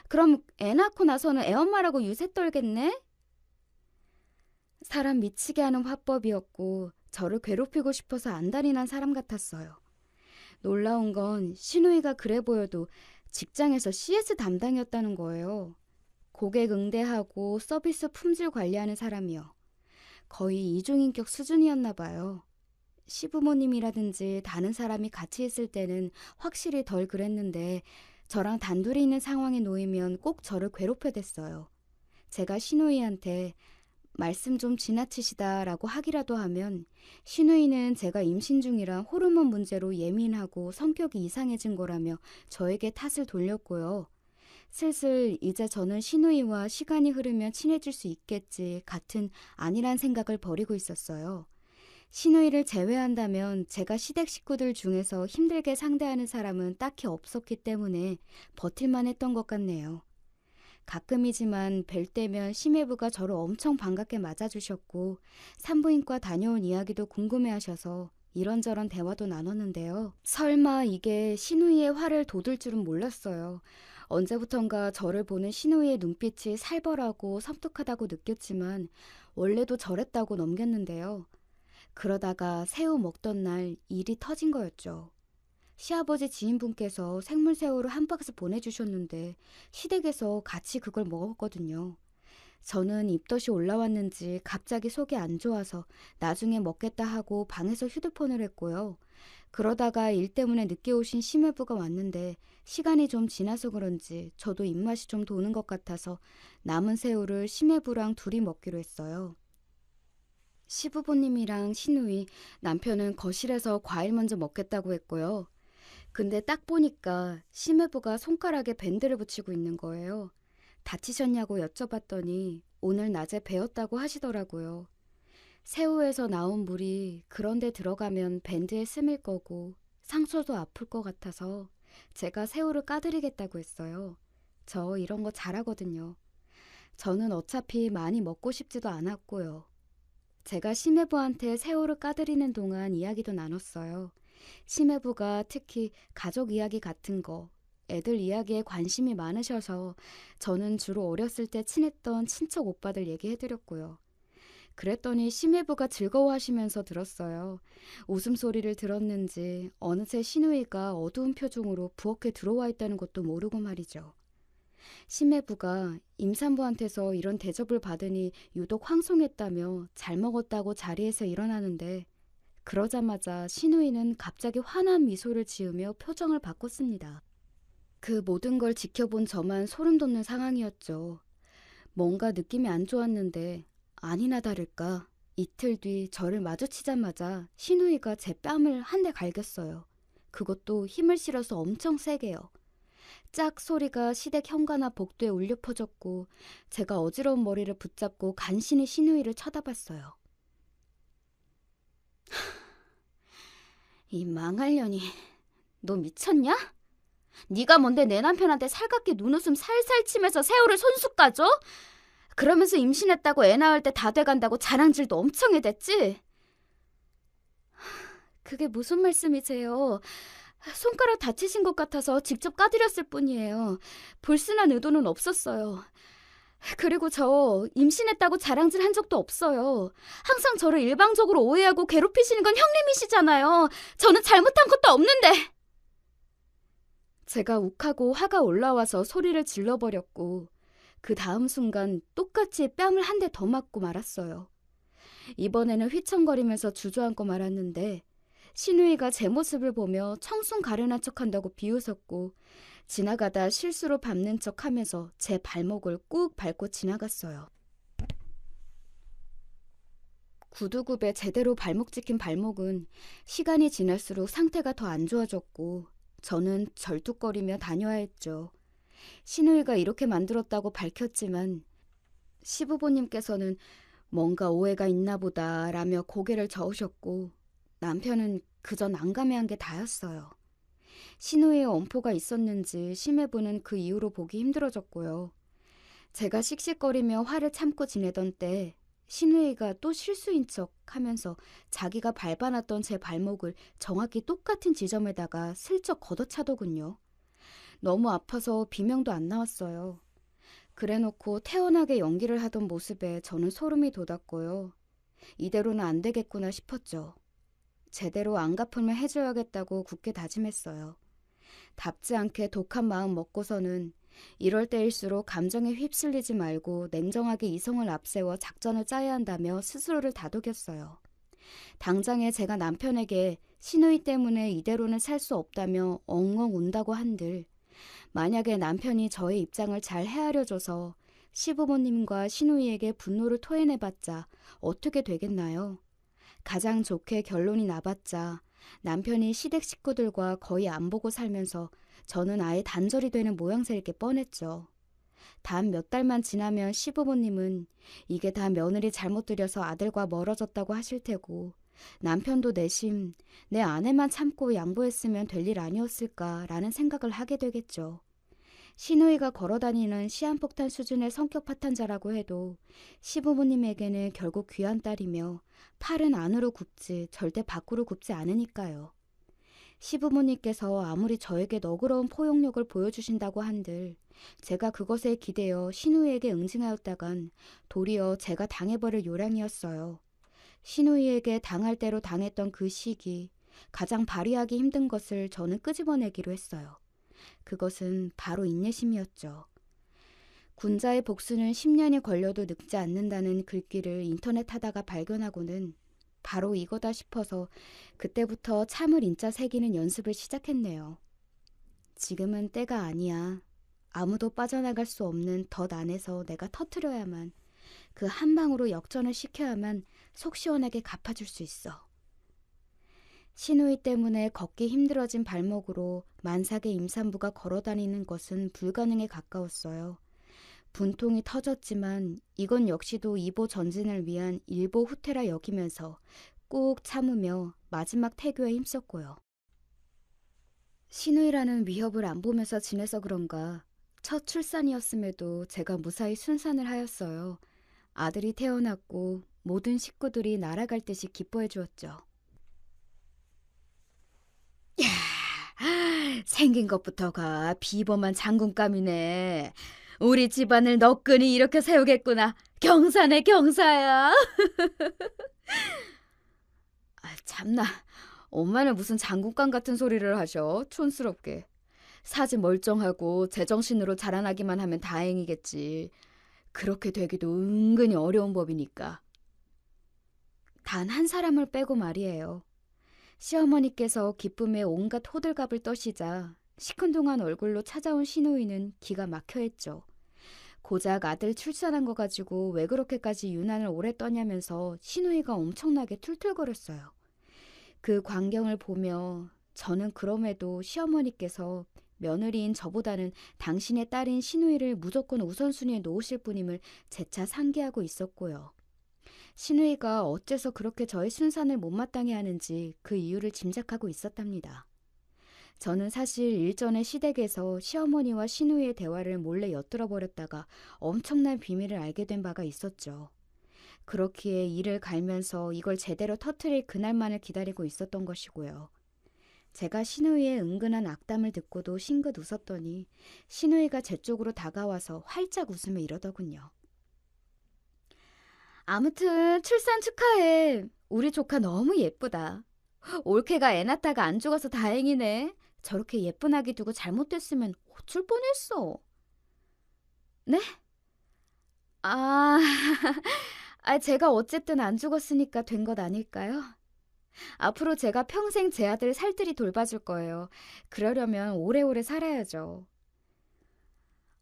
그럼 애 낳고 나서는 애엄마라고 유세 떨겠네? 사람 미치게 하는 화법이었고 저를 괴롭히고 싶어서 안달이 난 사람 같았어요. 놀라운 건 시누이가 그래 보여도 직장에서 CS 담당이었다는 거예요. 고객 응대하고 서비스 품질 관리하는 사람이요. 거의 이중인격 수준이었나 봐요. 시부모님이라든지 다른 사람이 같이 있을 때는 확실히 덜 그랬는데 저랑 단둘이 있는 상황에 놓이면 꼭 저를 괴롭혀댔어요. 제가 시누이한테 말씀 좀 지나치시다라고 하기라도 하면 시누이는 제가 임신 중이라 호르몬 문제로 예민하고 성격이 이상해진 거라며 저에게 탓을 돌렸고요. 슬슬 이제 저는 신우이와 시간이 흐르면 친해질 수 있겠지 같은 안일한 생각을 버리고 있었어요. 신우이를 제외한다면 제가 시댁 식구들 중에서 힘들게 상대하는 사람은 딱히 없었기 때문에 버틸만 했던 것 같네요. 가끔이지만 뵐 때면 심해부가 저를 엄청 반갑게 맞아주셨고 산부인과 다녀온 이야기도 궁금해하셔서 이런저런 대화도 나눴는데요. 설마 이게 신우이의 화를 돋을 줄은 몰랐어요. 언제부턴가 저를 보는 신우이의 눈빛이 살벌하고 섬뜩하다고 느꼈지만 원래도 저랬다고 넘겼는데요. 그러다가 새우 먹던 날 일이 터진 거였죠. 시아버지 지인분께서 생물새우를 한 박스 보내주셨는데 시댁에서 같이 그걸 먹었거든요. 저는 입덧이 올라왔는지 갑자기 속이 안 좋아서 나중에 먹겠다 하고 방에서 휴대폰을 했고요. 그러다가 일 때문에 늦게 오신 심해부가 왔는데 시간이 좀 지나서 그런지 저도 입맛이 좀 도는 것 같아서 남은 새우를 심해부랑 둘이 먹기로 했어요. 시부모님이랑 시누이, 남편은 거실에서 과일 먼저 먹겠다고 했고요. 근데 딱 보니까 심해부가 손가락에 밴드를 붙이고 있는 거예요. 다치셨냐고 여쭤봤더니 오늘 낮에 베었다고 하시더라고요. 새우에서 나온 물이 그런데 들어가면 밴드에 스밀 거고 상처도 아플 것 같아서 제가 새우를 까드리겠다고 했어요. 저 이런 거 잘하거든요. 저는 어차피 많이 먹고 싶지도 않았고요. 제가 심해부한테 새우를 까드리는 동안 이야기도 나눴어요. 심해부가 특히 가족 이야기 같은 거, 애들 이야기에 관심이 많으셔서 저는 주로 어렸을 때 친했던 친척 오빠들 얘기해드렸고요. 그랬더니 심해부가 즐거워하시면서 들었어요. 웃음소리를 들었는지 어느새 시누이가 어두운 표정으로 부엌에 들어와 있다는 것도 모르고 말이죠. 심해부가 임산부한테서 이런 대접을 받으니 유독 황송했다며 잘 먹었다고 자리에서 일어나는데 그러자마자 시누이는 갑자기 환한 미소를 지으며 표정을 바꿨습니다. 그 모든 걸 지켜본 저만 소름 돋는 상황이었죠. 뭔가 느낌이 안 좋았는데 아니나 다를까 이틀 뒤 저를 마주치자마자 시누이가 제 뺨을 한 대 갈겼어요. 그것도 힘을 실어서 엄청 세게요. 짝 소리가 시댁 현관앞 복도에 울려 퍼졌고 제가 어지러운 머리를 붙잡고 간신히 시누이를 쳐다봤어요. 이 망할 년이, 너 미쳤냐? 네가 뭔데 내 남편한테 살갑게 눈웃음 살살 치면서 새우를 손수 까줘? 그러면서 임신했다고 애 낳을 때 다 돼간다고 자랑질도 엄청 해댔지? 그게 무슨 말씀이세요? 손가락 다치신 것 같아서 직접 까드렸을 뿐이에요. 불순한 의도는 없었어요. 그리고 저 임신했다고 자랑질 한 적도 없어요. 항상 저를 일방적으로 오해하고 괴롭히시는 건 형님이시잖아요. 저는 잘못한 것도 없는데. 제가 욱하고 화가 올라와서 소리를 질러버렸고 그 다음 순간 똑같이 뺨을 한 대 더 맞고 말았어요. 이번에는 휘청거리면서 주저앉고 말았는데 시누이가 제 모습을 보며 청순 가련한 척한다고 비웃었고 지나가다 실수로 밟는 척하면서 제 발목을 꾹 밟고 지나갔어요. 구두굽에 제대로 발목 찍힌 발목은 시간이 지날수록 상태가 더 안 좋아졌고 저는 절뚝거리며 다녀야 했죠. 시누이가 이렇게 만들었다고 밝혔지만 시부모님께서는 뭔가 오해가 있나 보다 라며 고개를 저으셨고 남편은 그저 난감해한 게 다였어요. 시누이의 엄포가 있었는지 심해부는 그 이후로 보기 힘들어졌고요. 제가 씩씩거리며 화를 참고 지내던 때 시누이가 또 실수인 척 하면서 자기가 밟아놨던 제 발목을 정확히 똑같은 지점에다가 슬쩍 걷어차더군요. 너무 아파서 비명도 안 나왔어요. 그래놓고 태연하게 연기를 하던 모습에 저는 소름이 돋았고요. 이대로는 안 되겠구나 싶었죠. 제대로 안갚으면 해줘야겠다고 굳게 다짐했어요. 답지 않게 독한 마음 먹고서는 이럴 때일수록 감정에 휩쓸리지 말고 냉정하게 이성을 앞세워 작전을 짜야 한다며 스스로를 다독였어요. 당장에 제가 남편에게 시누이 때문에 이대로는 살 수 없다며 엉엉 운다고 한들 만약에 남편이 저의 입장을 잘 헤아려줘서 시부모님과 시누이에게 분노를 토해내봤자 어떻게 되겠나요? 가장 좋게 결론이 나봤자 남편이 시댁 식구들과 거의 안 보고 살면서 저는 아예 단절이 되는 모양새일 게 뻔했죠. 단 몇 달만 지나면 시부모님은 이게 다 며느리 잘못 들여서 아들과 멀어졌다고 하실 테고, 남편도 내심 내 아내만 참고 양보했으면 될 일 아니었을까라는 생각을 하게 되겠죠. 시누이가 걸어다니는 시한폭탄 수준의 성격 파탄자라고 해도 시부모님에게는 결국 귀한 딸이며 팔은 안으로 굽지 절대 밖으로 굽지 않으니까요. 시부모님께서 아무리 저에게 너그러운 포용력을 보여주신다고 한들 제가 그것에 기대어 시누이에게 응징하였다간 도리어 제가 당해버릴 요량이었어요. 시누이에게 당할 대로 당했던 그 시기, 가장 발휘하기 힘든 것을 저는 끄집어내기로 했어요. 그것은 바로 인내심이었죠. 군자의 복수는 10년이 걸려도 늙지 않는다는 글귀를 인터넷 하다가 발견하고는 바로 이거다 싶어서 그때부터 참을 인자 새기는 연습을 시작했네요. 지금은 때가 아니야. 아무도 빠져나갈 수 없는 덫 안에서 내가 터뜨려야만, 그 한 방으로 역전을 시켜야만 속 시원하게 갚아줄 수 있어. 시누이 때문에 걷기 힘들어진 발목으로 만삭의 임산부가 걸어다니는 것은 불가능에 가까웠어요. 분통이 터졌지만 이건 역시도 이보 전진을 위한 일보 후퇴라 여기면서 꾹 참으며 마지막 태교에 힘썼고요. 시누이라는 위협을 안 보면서 지내서 그런가 첫 출산이었음에도 제가 무사히 순산을 하였어요. 아들이 태어났고 모든 식구들이 날아갈 듯이 기뻐해 주었죠. 야, 생긴 것부터가 비범한 장군감이네. 우리 집안을 너끈히 이렇게 세우겠구나. 경사네 경사야. 참나, 엄마는 무슨 장군감 같은 소리를 하셔. 촌스럽게. 사지 멀쩡하고 제정신으로 자라나기만 하면 다행이겠지. 그렇게 되기도 은근히 어려운 법이니까. 단 한 사람을 빼고 말이에요. 시어머니께서 기쁨에 온갖 호들갑을 떠시자 시큰둥한 얼굴로 찾아온 시누이는 기가 막혀했죠. 고작 아들 출산한 거 가지고 왜 그렇게까지 유난을 오래 떠냐면서 시누이가 엄청나게 툴툴거렸어요. 그 광경을 보며 저는 그럼에도 시어머니께서 며느리인 저보다는 당신의 딸인 시누이를 무조건 우선순위에 놓으실 분임을 재차 상기하고 있었고요. 시누이가 어째서 그렇게 저의 순산을 못마땅해 하는지 그 이유를 짐작하고 있었답니다. 저는 사실 일전에 시댁에서 시어머니와 시누이의 대화를 몰래 엿들어버렸다가 엄청난 비밀을 알게 된 바가 있었죠. 그렇기에 이를 갈면서 이걸 제대로 터뜨릴 그날만을 기다리고 있었던 것이고요. 제가 시누이의 은근한 악담을 듣고도 싱긋 웃었더니 시누이가 제 쪽으로 다가와서 활짝 웃으며 이러더군요. 아무튼 출산 축하해. 우리 조카 너무 예쁘다. 올케가 애 낳다가 안 죽어서 다행이네. 저렇게 예쁜 아기 두고 잘못됐으면 어쩔 뻔했어. 네? 아, 제가 어쨌든 안 죽었으니까 된 것 아닐까요? 앞으로 제가 평생 제 아들 살뜰히 돌봐줄 거예요. 그러려면 오래오래 살아야죠.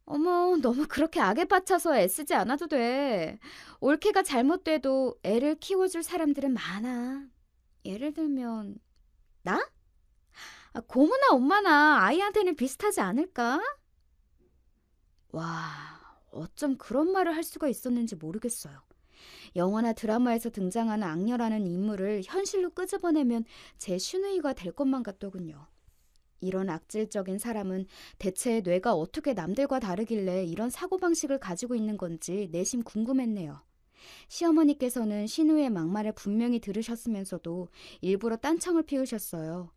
어머, 너무 그렇게 악에 빠쳐서 애쓰지 않아도 돼. 올케가 잘못돼도 애를 키워줄 사람들은 많아. 예를 들면 나? 고모나 엄마나 아이한테는 비슷하지 않을까? 와, 어쩜 그런 말을 할 수가 있었는지 모르겠어요. 영화나 드라마에서 등장하는 악녀라는 인물을 현실로 끄집어내면 제 시누이가 될 것만 같더군요. 이런 악질적인 사람은 대체 뇌가 어떻게 남들과 다르길래 이런 사고방식을 가지고 있는 건지 내심 궁금했네요. 시어머니께서는 시누이의 막말을 분명히 들으셨으면서도 일부러 딴청을 피우셨어요.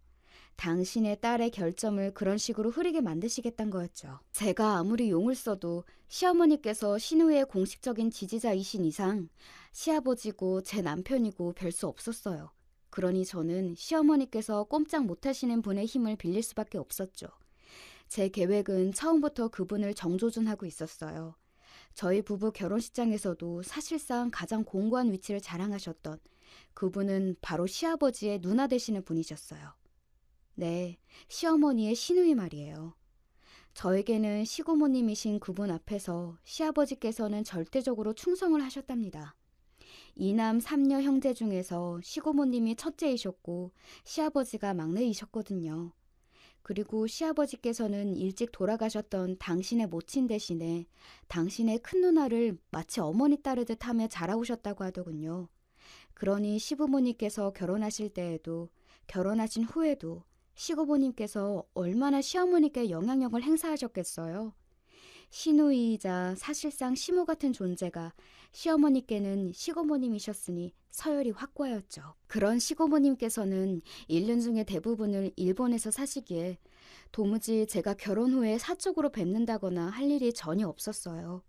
당신의 딸의 결점을 그런 식으로 흐리게 만드시겠다는 거였죠. 제가 아무리 용을 써도 시어머니께서 시누이의 공식적인 지지자이신 이상 시아버지고 제 남편이고 별 수 없었어요. 그러니 저는 시어머니께서 꼼짝 못하시는 분의 힘을 빌릴 수밖에 없었죠. 제 계획은 처음부터 그분을 정조준하고 있었어요. 저희 부부 결혼식장에서도 사실상 가장 공고한 위치를 자랑하셨던 그분은 바로 시아버지의 누나 되시는 분이셨어요. 네, 시어머니의 시누이 말이에요. 저에게는 시고모님이신 그분 앞에서 시아버지께서는 절대적으로 충성을 하셨답니다. 이남 삼녀 형제 중에서 시고모님이 첫째이셨고 시아버지가 막내이셨거든요. 그리고 시아버지께서는 일찍 돌아가셨던 당신의 모친 대신에 당신의 큰 누나를 마치 어머니 따르듯 하며 자라오셨다고 하더군요. 그러니 시부모님께서 결혼하실 때에도 결혼하신 후에도 시고모님께서 얼마나 시어머니께 영향력을 행사하셨겠어요. 시누이이자 사실상 시모 같은 존재가 시어머니께는 시고모님이셨으니 서열이 확고하였죠. 그런 시고모님께서는 1년 중에 대부분을 일본에서 사시기에 도무지 제가 결혼 후에 사적으로 뵙는다거나 할 일이 전혀 없었어요.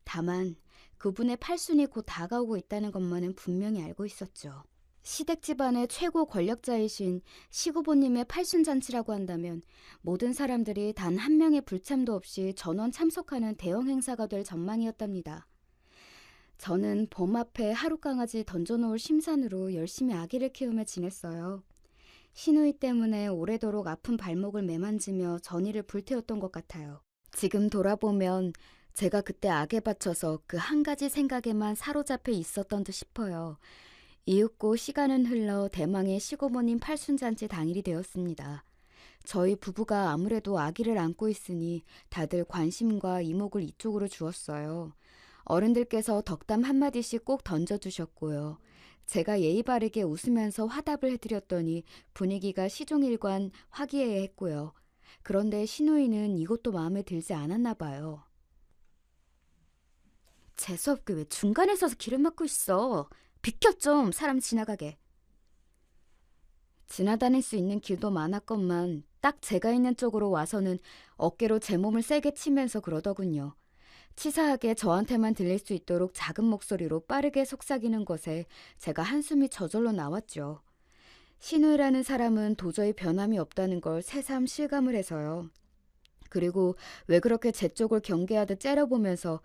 다만 그분의 팔순이 곧 다가오고 있다는 것만은 분명히 알고 있었죠. 시댁 집안의 최고 권력자이신 시구보님의 팔순잔치라고 한다면 모든 사람들이 단 한 명의 불참도 없이 전원 참석하는 대형 행사가 될 전망이었답니다. 저는 범 앞에 하룻강아지 던져놓을 심산으로 열심히 아기를 키우며 지냈어요. 시누이 때문에 오래도록 아픈 발목을 매만지며 전의를 불태웠던 것 같아요. 지금 돌아보면 제가 그때 악에 받쳐서 그 한 가지 생각에만 사로잡혀 있었던 듯 싶어요. 이윽고 시간은 흘러 대망의 시고모님 팔순잔치 당일이 되었습니다. 저희 부부가 아무래도 아기를 안고 있으니 다들 관심과 이목을 이쪽으로 주었어요. 어른들께서 덕담 한마디씩 꼭 던져주셨고요. 제가 예의 바르게 웃으면서 화답을 해드렸더니 분위기가 시종일관 화기애애했고요. 그런데 시누이는 이것도 마음에 들지 않았나 봐요. 재수없게 왜 중간에 서서 길을 막고 있어. 비켜 좀, 사람 지나가게. 지나다닐 수 있는 길도 많았건만 딱 제가 있는 쪽으로 와서는 어깨로 제 몸을 세게 치면서 그러더군요. 치사하게 저한테만 들릴 수 있도록 작은 목소리로 빠르게 속삭이는 것에 제가 한숨이 저절로 나왔죠. 시누이라는 사람은 도저히 변함이 없다는 걸 새삼 실감을 해서요. 그리고 왜 그렇게 제 쪽을 경계하듯 째려보면서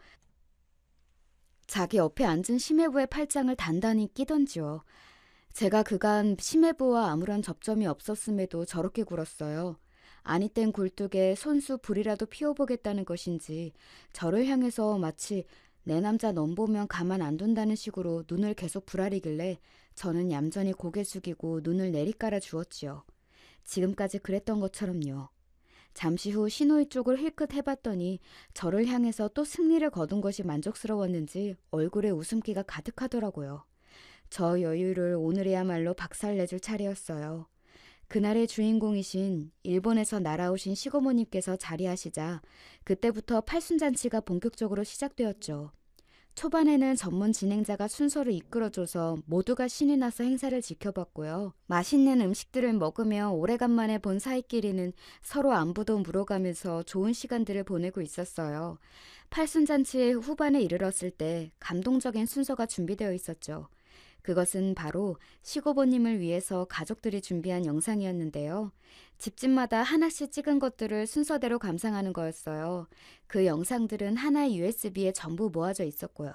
자기 옆에 앉은 심해부의 팔짱을 단단히 끼던지요. 제가 그간 심해부와 아무런 접점이 없었음에도 저렇게 굴었어요. 아니 땐 굴뚝에 손수 불이라도 피워보겠다는 것인지 저를 향해서 마치 내 남자 넌 보면 가만 안 둔다는 식으로 눈을 계속 부라리길래 저는 얌전히 고개 숙이고 눈을 내리깔아 주었지요. 지금까지 그랬던 것처럼요. 잠시 후 시누이 쪽을 힐끗 해봤더니 저를 향해서 또 승리를 거둔 것이 만족스러웠는지 얼굴에 웃음기가 가득하더라고요. 저 여유를 오늘이야말로 박살내줄 차례였어요. 그날의 주인공이신 일본에서 날아오신 시고모님께서 자리하시자 그때부터 팔순잔치가 본격적으로 시작되었죠. 초반에는 전문 진행자가 순서를 이끌어줘서 모두가 신이 나서 행사를 지켜봤고요. 맛있는 음식들을 먹으며 오래간만에 본 사이끼리는 서로 안부도 물어가면서 좋은 시간들을 보내고 있었어요. 팔순잔치의 후반에 이르렀을 때 감동적인 순서가 준비되어 있었죠. 그것은 바로 시고보님을 위해서 가족들이 준비한 영상이었는데요. 집집마다 하나씩 찍은 것들을 순서대로 감상하는 거였어요. 그 영상들은 하나의 USB에 전부 모아져 있었고요.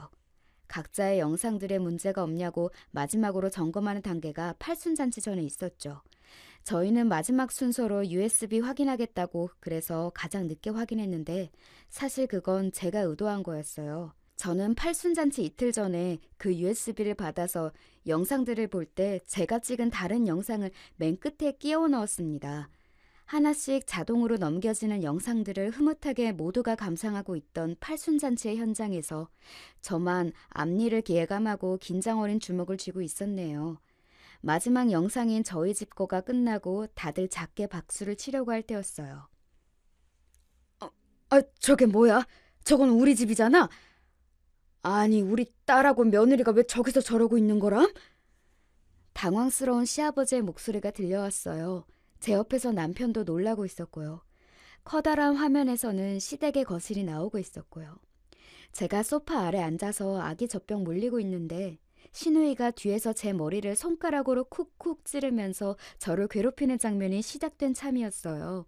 각자의 영상들에 문제가 없냐고 마지막으로 점검하는 단계가 팔순잔치 전에 있었죠. 저희는 마지막 순서로 USB 확인하겠다고 그래서 가장 늦게 확인했는데 사실 그건 제가 의도한 거였어요. 저는 팔순잔치 이틀 전에 그 USB를 받아서 영상들을 볼 때 제가 찍은 다른 영상을 맨 끝에 끼워 넣었습니다. 하나씩 자동으로 넘겨지는 영상들을 흐뭇하게 모두가 감상하고 있던 팔순잔치의 현장에서 저만 앞니를 예감하고 긴장 어린 주먹을 쥐고 있었네요. 마지막 영상인 저희 집 거가 끝나고 다들 작게 박수를 치려고 할 때였어요. 저게 뭐야? 저건 우리 집이잖아? 아니, 우리 딸하고 며느리가 왜 저기서 저러고 있는 거람? 당황스러운 시아버지의 목소리가 들려왔어요. 제 옆에서 남편도 놀라고 있었고요. 커다란 화면에서는 시댁의 거실이 나오고 있었고요. 제가 소파 아래 앉아서 아기 젖병 물리고 있는데 시누이가 뒤에서 제 머리를 손가락으로 쿡쿡 찌르면서 저를 괴롭히는 장면이 시작된 참이었어요.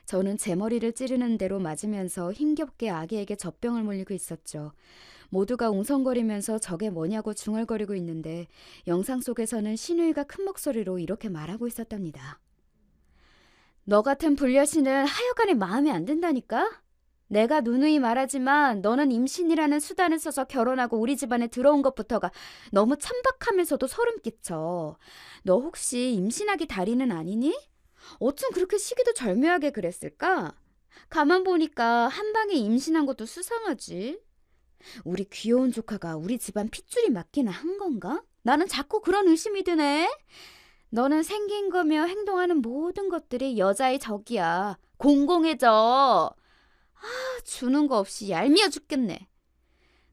저는 제 머리를 찌르는 대로 맞으면서 힘겹게 아기에게 젖병을 물리고 있었죠. 모두가 웅성거리면서 저게 뭐냐고 중얼거리고 있는데 영상 속에서는 시누이가 큰 목소리로 이렇게 말하고 있었답니다. 너 같은 불려신은 하여간에 마음에 안 든다니까? 내가 누누이 말하지만 너는 임신이라는 수단을 써서 결혼하고 우리 집안에 들어온 것부터가 너무 천박하면서도 소름 끼쳐. 너 혹시 임신하기 달인은 아니니? 어쩜 그렇게 시기도 절묘하게 그랬을까? 가만 보니까 한 방에 임신한 것도 수상하지. 우리 귀여운 조카가 우리 집안 핏줄이 맞기나 한 건가? 나는 자꾸 그런 의심이 드네. 너는 생긴 거며 행동하는 모든 것들이 여자의 적이야. 공공해져. 주는 거 없이 얄미워 죽겠네.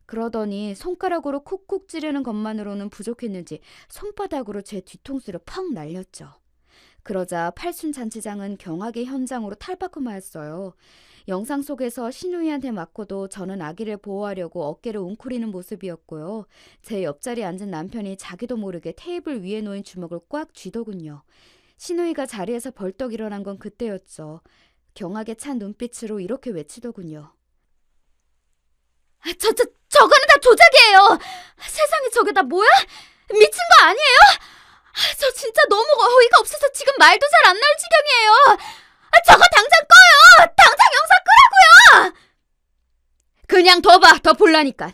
그러더니 손가락으로 콕콕 찌르는 것만으로는 부족했는지 손바닥으로 제 뒤통수를 펑 날렸죠. 그러자 팔순잔치장은 경악의 현장으로 탈바꿈하였어요. 영상 속에서 신우이한테 맞고도 저는 아기를 보호하려고 어깨를 웅크리는 모습이었고요. 제 옆자리에 앉은 남편이 자기도 모르게 테이블 위에 놓인 주먹을 꽉 쥐더군요. 신우이가 자리에서 벌떡 일어난 건 그때였죠. 경악에 찬 눈빛으로 이렇게 외치더군요. 저거는 다 조작이에요! 세상에 저게 다 뭐야? 미친 거 아니에요? 저 진짜 너무 어이가 없어서 지금 말도 잘 안 나올 지경이에요. 저거 당장 꺼요! 당장 영상 끄라고요! 그냥 둬봐, 더 볼라니까.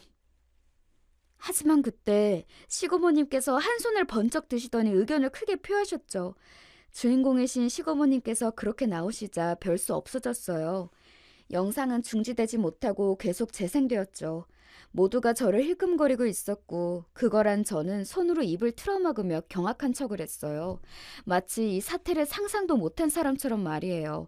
하지만 그때 시고모님께서 한 손을 번쩍 드시더니 의견을 크게 표하셨죠. 주인공이신 시고모님께서 그렇게 나오시자 별 수 없어졌어요. 영상은 중지되지 못하고 계속 재생되었죠. 모두가 저를 힐끔거리고 있었고 그거란 저는 손으로 입을 틀어막으며 경악한 척을 했어요. 마치 이 사태를 상상도 못한 사람처럼 말이에요.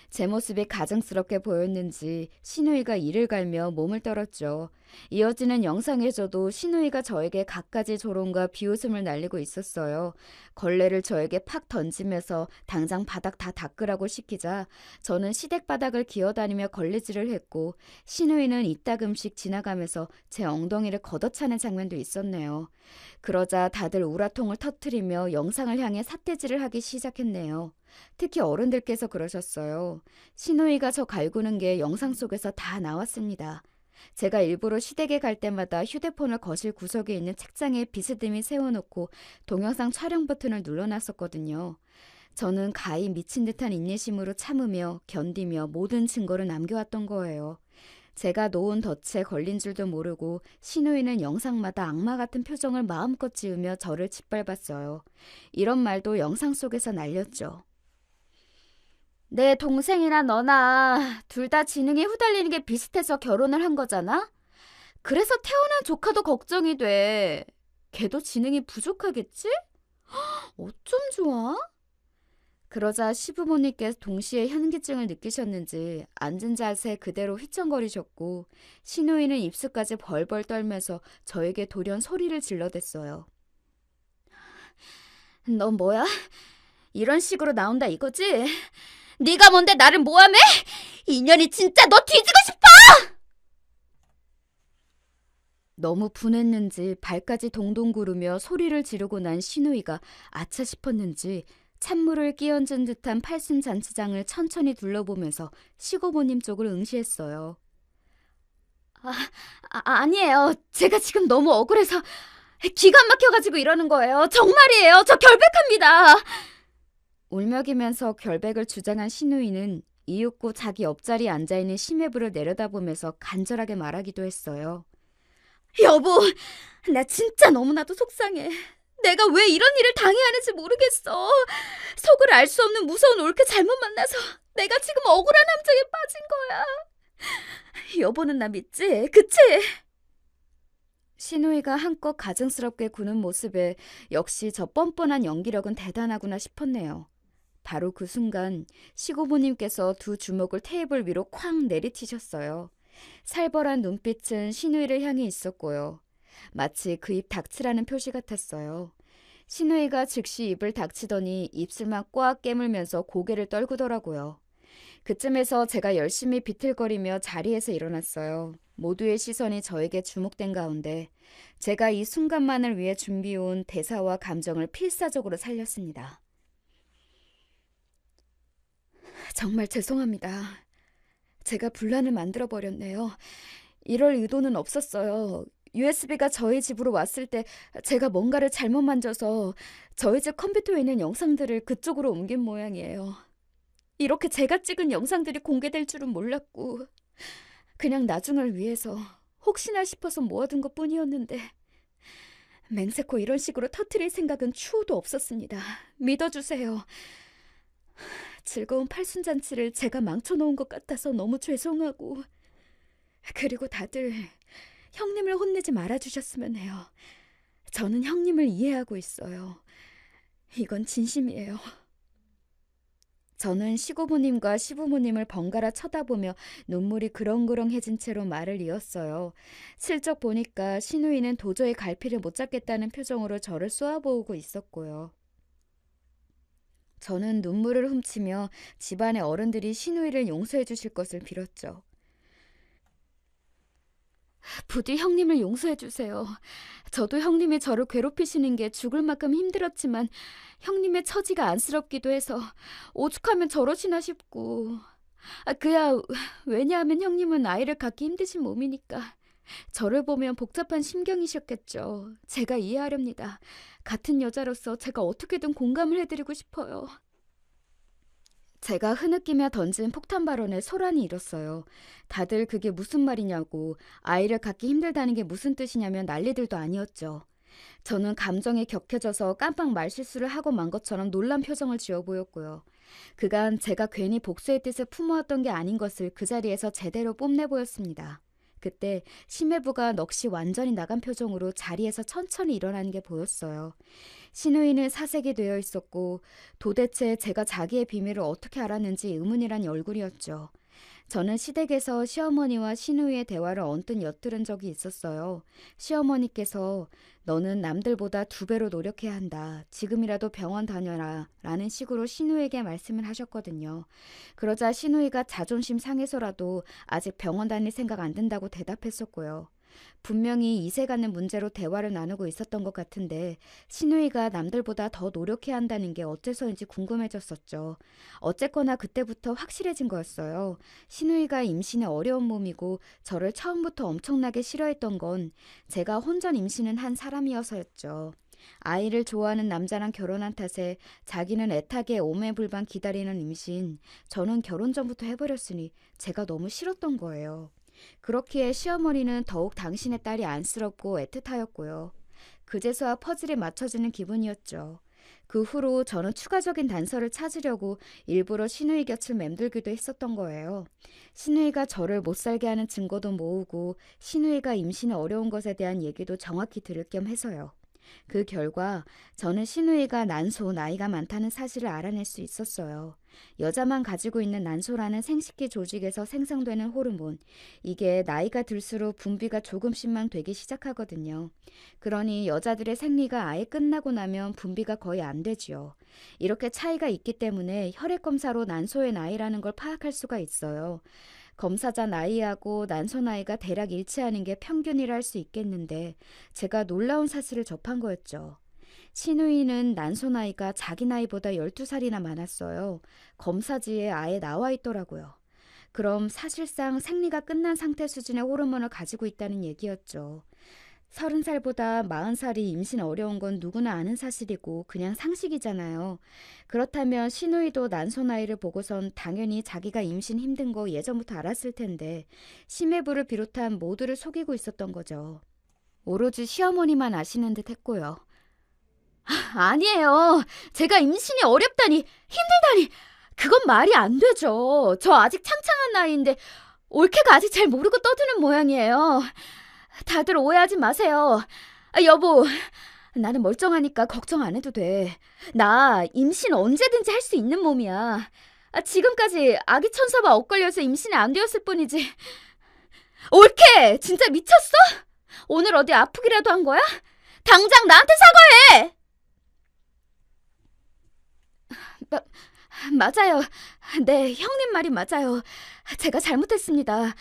제 모습이 가증스럽게 보였는지 신우이가 이를 갈며 몸을 떨었죠. 이어지는 영상에서도 신우이가 저에게 갖가지 조롱과 비웃음을 날리고 있었어요. 걸레를 저에게 팍 던지면서 당장 바닥 다 닦으라고 시키자 저는 시댁 바닥을 기어다니며 걸레질을 했고 신우이는 이따금씩 지나가면서 제 엉덩이를 걷어차는 장면도 있었네요. 그러자 다들 우라통을 터뜨리며 영상을 향해 삿대질을 하기 시작했네요. 특히 어른들께서 그러셨어요. 신우이가 저 갈구는 게 영상 속에서 다 나왔습니다. 제가 일부러 시댁에 갈 때마다 휴대폰을 거실 구석에 있는 책장에 비스듬히 세워놓고 동영상 촬영 버튼을 눌러놨었거든요. 저는 가히 미친 듯한 인내심으로 참으며 견디며 모든 증거를 남겨왔던 거예요. 제가 놓은 덫에 걸린 줄도 모르고 신우이는 영상마다 악마 같은 표정을 마음껏 지으며 저를 짓밟았어요. 이런 말도 영상 속에서 날렸죠. 내 동생이나 너나 둘 다 지능이 후달리는 게 비슷해서 결혼을 한 거잖아? 그래서 태어난 조카도 걱정이 돼. 걔도 지능이 부족하겠지? 어쩜 좋아? 그러자 시부모님께서 동시에 현기증을 느끼셨는지 앉은 자세 그대로 휘청거리셨고 신우이는 입술까지 벌벌 떨면서 저에게 돌연 소리를 질러댔어요. 넌 뭐야? 이런 식으로 나온다 이거지? 네가 뭔데 나를 모함해? 인연이 진짜 너 뒤지고 싶어! 너무 분했는지 발까지 동동 구르며 소리를 지르고 난 신우이가 아차 싶었는지 찬물을 끼얹은 듯한 팔순잔치장을 천천히 둘러보면서 시고모님 쪽을 응시했어요. 아니에요. 제가 지금 너무 억울해서 기가 막혀가지고 이러는 거예요. 정말이에요. 저 결백합니다. 울먹이면서 결백을 주장한 신우이는 이윽고 자기 옆자리에 앉아있는 심해부를 내려다보면서 간절하게 말하기도 했어요. 여보, 나 진짜 너무나도 속상해. 내가 왜 이런 일을 당해야 하는지 모르겠어. 속을 알 수 없는 무서운 올케 잘못 만나서 내가 지금 억울한 함정에 빠진 거야. 여보는 나 믿지? 그치? 신우이가 한껏 가증스럽게 구는 모습에 역시 저 뻔뻔한 연기력은 대단하구나 싶었네요. 바로 그 순간 시고모님께서 두 주먹을 테이블 위로 쾅 내리치셨어요. 살벌한 눈빛은 신우이를 향해 있었고요. 마치 그 입 닥치라는 표시 같았어요. 신우이가 즉시 입을 닥치더니 입술만 꽉 깨물면서 고개를 떨구더라고요. 그쯤에서 제가 열심히 비틀거리며 자리에서 일어났어요. 모두의 시선이 저에게 주목된 가운데 제가 이 순간만을 위해 준비해온 대사와 감정을 필사적으로 살렸습니다. 정말 죄송합니다. 제가 분란을 만들어버렸네요. 이럴 의도는 없었어요. USB가 저희 집으로 왔을 때 제가 뭔가를 잘못 만져서 저희 집 컴퓨터에 있는 영상들을 그쪽으로 옮긴 모양이에요. 이렇게 제가 찍은 영상들이 공개될 줄은 몰랐고 그냥 나중을 위해서 혹시나 싶어서 모아둔 것뿐이었는데 맹세코 이런 식으로 터뜨릴 생각은 추호도 없었습니다. 믿어주세요. 즐거운 팔순잔치를 제가 망쳐놓은 것 같아서 너무 죄송하고, 그리고 다들 형님을 혼내지 말아주셨으면 해요. 저는 형님을 이해하고 있어요. 이건 진심이에요. 저는 시고모님과 시부모님을 번갈아 쳐다보며 눈물이 그렁그렁해진 채로 말을 이었어요. 슬쩍 보니까 신우이는 도저히 갈피를 못 잡겠다는 표정으로 저를 쏘아보고 있었고요. 저는 눈물을 훔치며 집안의 어른들이 신우이를 용서해 주실 것을 빌었죠. 부디 형님을 용서해 주세요. 저도 형님이 저를 괴롭히시는 게 죽을 만큼 힘들었지만 형님의 처지가 안쓰럽기도 해서 오죽하면 저러시나 싶고, 그야 왜냐하면 형님은 아이를 갖기 힘드신 몸이니까. 저를 보면 복잡한 심경이셨겠죠. 제가 이해하렵니다. 같은 여자로서 제가 어떻게든 공감을 해드리고 싶어요. 제가 흐느끼며 던진 폭탄 발언에 소란이 일었어요. 다들 그게 무슨 말이냐고, 아이를 갖기 힘들다는 게 무슨 뜻이냐면 난리들도 아니었죠. 저는 감정에 격해져서 깜빡 말실수를 하고 만 것처럼 놀란 표정을 지어 보였고요. 그간 제가 괜히 복수의 뜻을 품어왔던 게 아닌 것을 그 자리에서 제대로 뽐내 보였습니다. 그때 심해부가 넋이 완전히 나간 표정으로 자리에서 천천히 일어나는 게 보였어요. 신우이는 사색이 되어 있었고 도대체 제가 자기의 비밀을 어떻게 알았는지 의문이란 얼굴이었죠. 저는 시댁에서 시어머니와 신우이의 대화를 언뜻 엿들은 적이 있었어요. 시어머니께서 너는 남들보다 2배로 노력해야 한다. 지금이라도 병원 다녀라. 라는 식으로 신우이에게 말씀을 하셨거든요. 그러자 신우이가 자존심 상해서라도 아직 병원 다닐 생각 안 든다고 대답했었고요. 분명히 이세 갖는 문제로 대화를 나누고 있었던 것 같은데 신우이가 남들보다 더 노력해야 한다는 게 어째서인지 궁금해졌었죠. 어쨌거나 그때부터 확실해진 거였어요. 신우이가 임신에 어려운 몸이고 저를 처음부터 엄청나게 싫어했던 건 제가 혼전 임신은 한 사람이어서였죠. 아이를 좋아하는 남자랑 결혼한 탓에 자기는 애타게 오매불만 기다리는 임신, 저는 결혼 전부터 해버렸으니 제가 너무 싫었던 거예요. 그렇기에 시어머니는 더욱 당신의 딸이 안쓰럽고 애틋하였고요. 그제서야 퍼즐이 맞춰지는 기분이었죠. 그 후로 저는 추가적인 단서를 찾으려고 일부러 신우이 곁을 맴돌기도 했었던 거예요. 신우이가 저를 못살게 하는 증거도 모으고 신우이가 임신에 어려운 것에 대한 얘기도 정확히 들을 겸 해서요. 그 결과 저는 신우이가 난소, 나이가 많다는 사실을 알아낼 수 있었어요. 여자만 가지고 있는 난소라는 생식기 조직에서 생성되는 호르몬, 이게 나이가 들수록 분비가 조금씩만 되기 시작하거든요. 그러니 여자들의 생리가 아예 끝나고 나면 분비가 거의 안 되지요. 이렇게 차이가 있기 때문에 혈액검사로 난소의 나이라는 걸 파악할 수가 있어요. 검사자 나이하고 난소 나이가 대략 일치하는 게 평균이라 할 수 있겠는데 제가 놀라운 사실을 접한 거였죠. 신우이는 난소 나이가 자기 나이보다 12살이나 많았어요. 검사지에 아예 나와 있더라고요. 그럼 사실상 생리가 끝난 상태 수준의 호르몬을 가지고 있다는 얘기였죠. 30살보다 40살이 임신 어려운 건 누구나 아는 사실이고 그냥 상식이잖아요. 그렇다면 신우이도 난소 나이를 보고선 당연히 자기가 임신 힘든 거 예전부터 알았을 텐데 심해부를 비롯한 모두를 속이고 있었던 거죠. 오로지 시어머니만 아시는 듯 했고요. 아니에요. 제가 임신이 어렵다니, 힘들다니, 그건 말이 안 되죠. 저 아직 창창한 나이인데 올케가 아직 잘 모르고 떠드는 모양이에요. 다들 오해하지 마세요. 여보, 나는 멀쩡하니까 걱정 안 해도 돼. 나 임신 언제든지 할 수 있는 몸이야. 지금까지 아기 천사와 엇걸려서 임신이 안 되었을 뿐이지. 올케, 진짜 미쳤어? 오늘 어디 아프기라도 한 거야? 당장 나한테 사과해! 맞아요. 네, 형님 말이 맞아요. 제가 잘못했습니다.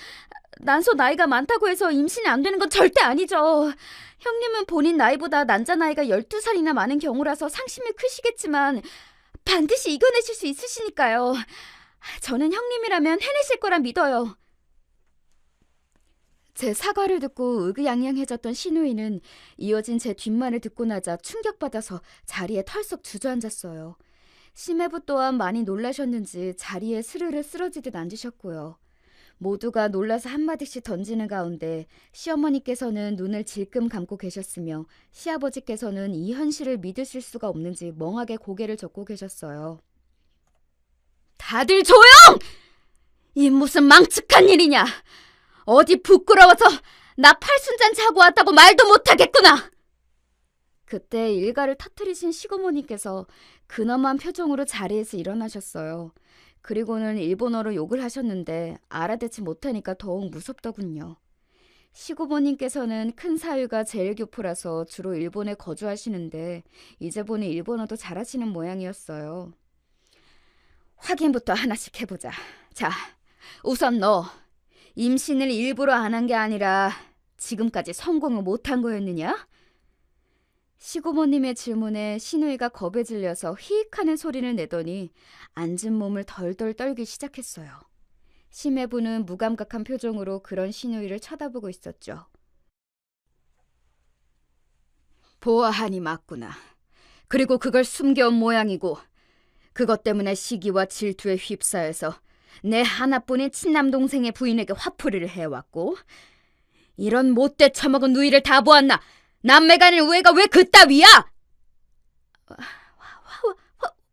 난소 나이가 많다고 해서 임신이 안 되는 건 절대 아니죠. 형님은 본인 나이보다 난자 나이가 12살이나 많은 경우라서 상심이 크시겠지만 반드시 이겨내실 수 있으시니까요. 저는 형님이라면 해내실 거라 믿어요. 제 사과를 듣고 의기양양해졌던 신우이는 이어진 제 뒷말을 듣고 나자 충격받아서 자리에 털썩 주저앉았어요. 심해부 또한 많이 놀라셨는지 자리에 스르르 쓰러지듯 앉으셨고요. 모두가 놀라서 한마디씩 던지는 가운데 시어머니께서는 눈을 질끔 감고 계셨으며 시아버지께서는 이 현실을 믿으실 수가 없는지 멍하게 고개를 젓고 계셨어요. 다들 조용! 이 무슨 망측한 일이냐! 어디 부끄러워서 나 팔순잔치 하고 왔다고 말도 못하겠구나! 그때 일가를 터뜨리신 시고모니께서 근엄한 표정으로 자리에서 일어나셨어요. 그리고는 일본어로 욕을 하셨는데 알아듣지 못하니까 더욱 무섭더군요. 시고모님께서는 큰 사위가 제일 교포라서 주로 일본에 거주하시는데 이제 보니 일본어도 잘하시는 모양이었어요. 확인부터 하나씩 해보자. 자, 우선 너 임신을 일부러 안 한 게 아니라 지금까지 성공을 못한 거였느냐? 시고모님의 질문에 시누이가 겁에 질려서 히익하는 소리를 내더니 앉은 몸을 덜덜 떨기 시작했어요. 심해부는 무감각한 표정으로 그런 시누이를 쳐다보고 있었죠. 보아하니 맞구나. 그리고 그걸 숨겨온 모양이고 그것 때문에 시기와 질투에 휩싸여서 내 하나뿐인 친남동생의 부인에게 화풀이를 해왔고 이런 못돼 처먹은 누이를 다 보았나? 남매 간의 우애가 왜 그따위야?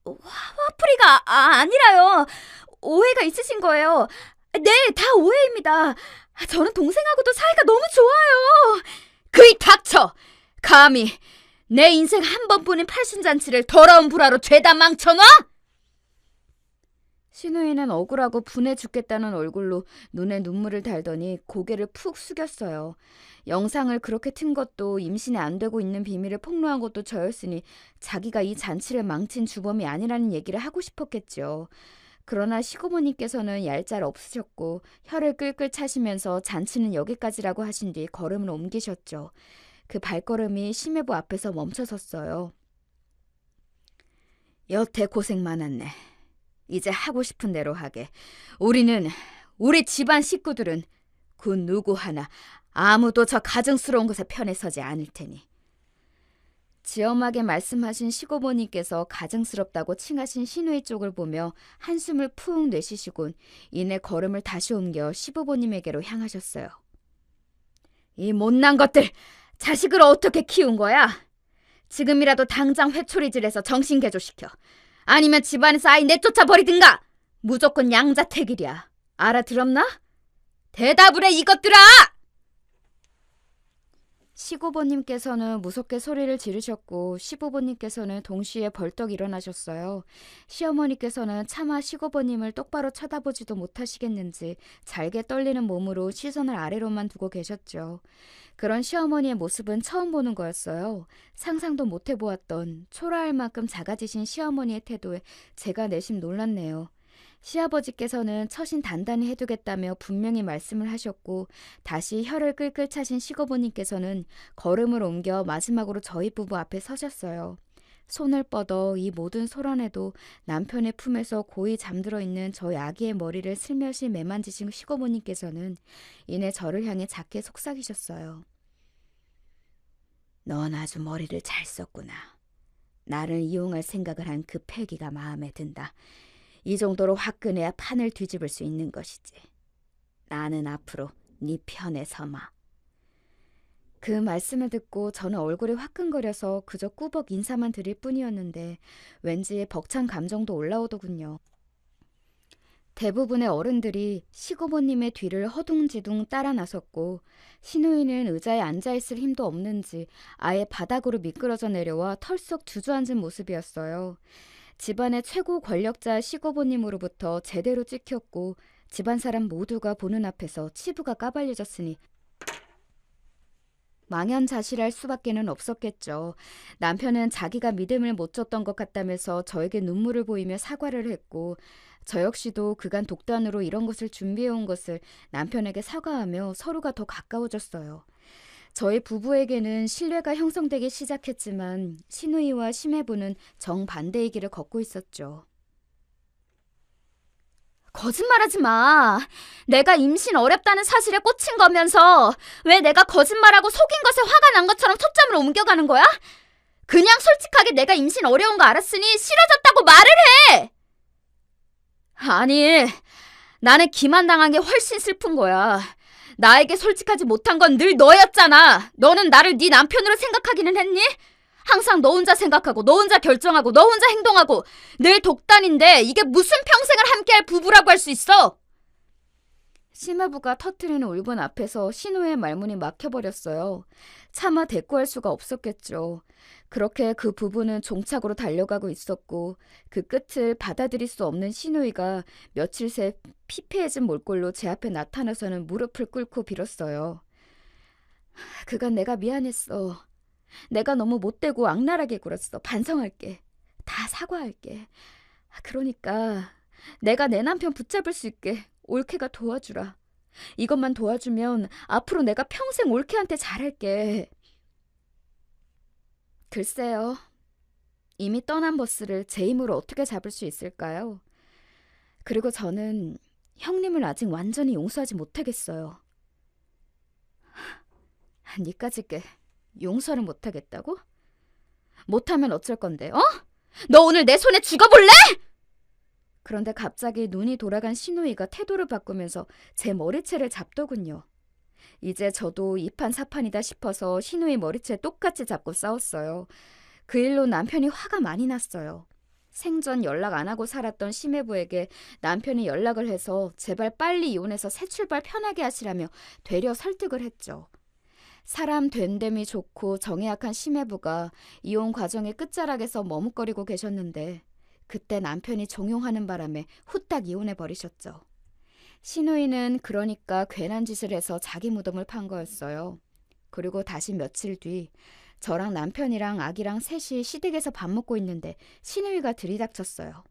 화풀이가 아니라요. 오해가 있으신 거예요. 네, 다 오해입니다. 저는 동생하고도 사이가 너무 좋아요. 그이 닥쳐! 감히 내 인생 한 번뿐인 팔순잔치를 더러운 불화로 죄다 망쳐놔? 시누이는 억울하고 분해 죽겠다는 얼굴로 눈에 눈물을 달더니 고개를 푹 숙였어요. 영상을 그렇게 튼 것도 임신이 안 되고 있는 비밀을 폭로한 것도 저였으니 자기가 이 잔치를 망친 주범이 아니라는 얘기를 하고 싶었겠죠. 그러나 시고모님께서는 얄짤 없으셨고 혀를 끌끌 차시면서 잔치는 여기까지라고 하신 뒤 걸음을 옮기셨죠. 그 발걸음이 심해부 앞에서 멈춰섰어요. 여태 고생 많았네. 이제 하고 싶은 대로 하게. 우리 집안 식구들은 그 누구 하나 아무도 저 가증스러운 것에 편에 서지 않을 테니. 지엄하게 말씀하신 시고모님께서 가증스럽다고 칭하신 시누이 쪽을 보며 한숨을 푹 내쉬시곤 이내 걸음을 다시 옮겨 시부모님에게로 향하셨어요. 이 못난 것들! 자식을 어떻게 키운 거야? 지금이라도 당장 회초리질해서 정신개조시켜. 아니면 집안에서 아이 내쫓아 버리든가. 무조건 양자택일이야. 알아들었나? 대답을 해 이것들아! 시고모님께서는 무섭게 소리를 지르셨고 시부모님께서는 동시에 벌떡 일어나셨어요. 시어머니께서는 차마 시고모님을 똑바로 쳐다보지도 못하시겠는지 잘게 떨리는 몸으로 시선을 아래로만 두고 계셨죠. 그런 시어머니의 모습은 처음 보는 거였어요. 상상도 못 해보았던 초라할 만큼 작아지신 시어머니의 태도에 제가 내심 놀랐네요. 시아버지께서는 처신 단단히 해두겠다며 분명히 말씀을 하셨고 다시 혀를 끌끌 차신 시고모님께서는 걸음을 옮겨 마지막으로 저희 부부 앞에 서셨어요. 손을 뻗어 이 모든 소란에도 남편의 품에서 고이 잠들어 있는 저희 아기의 머리를 슬며시 매만지신 시고모님께서는 이내 저를 향해 작게 속삭이셨어요. 넌 아주 머리를 잘 썼구나. 나를 이용할 생각을 한 그 패기가 마음에 든다. 이 정도로 화끈해야 판을 뒤집을 수 있는 것이지. 나는 앞으로 네 편에 서마. 그 말씀을 듣고 저는 얼굴이 화끈거려서 그저 꾸벅 인사만 드릴 뿐이었는데 왠지 벅찬 감정도 올라오더군요. 대부분의 어른들이 시고모님의 뒤를 허둥지둥 따라 나섰고 시누이는 의자에 앉아있을 힘도 없는지 아예 바닥으로 미끄러져 내려와 털썩 주저앉은 모습이었어요. 집안의 최고 권력자 시고모님으로부터 제대로 찍혔고 집안 사람 모두가 보는 앞에서 치부가 까발려졌으니 망연자실할 수밖에는 없었겠죠. 남편은 자기가 믿음을 못 줬던 것 같다면서 저에게 눈물을 보이며 사과를 했고 저 역시도 그간 독단으로 이런 것을 준비해온 것을 남편에게 사과하며 서로가 더 가까워졌어요. 저희 부부에게는 신뢰가 형성되기 시작했지만 시누이와 심해부는 정반대의 길을 걷고 있었죠. 거짓말하지 마. 내가 임신 어렵다는 사실에 꽂힌 거면서 왜 내가 거짓말하고 속인 것에 화가 난 것처럼 초점을 옮겨가는 거야? 그냥 솔직하게 내가 임신 어려운 거 알았으니 싫어졌다고 말을 해. 아니, 나는 기만당한 게 훨씬 슬픈 거야. 나에게 솔직하지 못한 건 늘 너였잖아. 너는 나를 네 남편으로 생각하기는 했니? 항상 너 혼자 생각하고 너 혼자 결정하고 너 혼자 행동하고 늘 독단인데 이게 무슨 평생을 함께할 부부라고 할 수 있어? 심하부가 터트리는 울분 앞에서 신우의 말문이 막혀버렸어요. 차마 대꾸할 수가 없었겠죠. 그렇게 그 부부는 종착으로 달려가고 있었고 그 끝을 받아들일 수 없는 신우이가 며칠 새 피폐해진 몰골로 제 앞에 나타나서는 무릎을 꿇고 빌었어요. 그간 내가 미안했어. 내가 너무 못되고 악랄하게 굴었어. 반성할게. 다 사과할게. 그러니까 내가 내 남편 붙잡을 수 있게 올케가 도와주라. 이것만 도와주면 앞으로 내가 평생 올케한테 잘할게. 글쎄요. 이미 떠난 버스를 제 힘으로 어떻게 잡을 수 있을까요? 그리고 저는 형님을 아직 완전히 용서하지 못하겠어요. 니까짓게 용서를 못하겠다고? 못하면 어쩔 건데, 어? 너 오늘 내 손에 죽어볼래? 그런데 갑자기 눈이 돌아간 신우이가 태도를 바꾸면서 제 머리채를 잡더군요. 이제 저도 이판사판이다 싶어서 신우이 머리채 똑같이 잡고 싸웠어요. 그 일로 남편이 화가 많이 났어요. 생전 연락 안 하고 살았던 심해부에게 남편이 연락을 해서 제발 빨리 이혼해서 새 출발 편하게 하시라며 되려 설득을 했죠. 사람 된됨이 좋고 정이 약한 심해부가 이혼 과정의 끝자락에서 머뭇거리고 계셨는데 그때 남편이 종용하는 바람에 후딱 이혼해버리셨죠. 신우이는 그러니까 괜한 짓을 해서 자기 무덤을 판 거였어요. 그리고 다시 며칠 뒤 저랑 남편이랑 아기랑 셋이 시댁에서 밥 먹고 있는데 신우이가 들이닥쳤어요.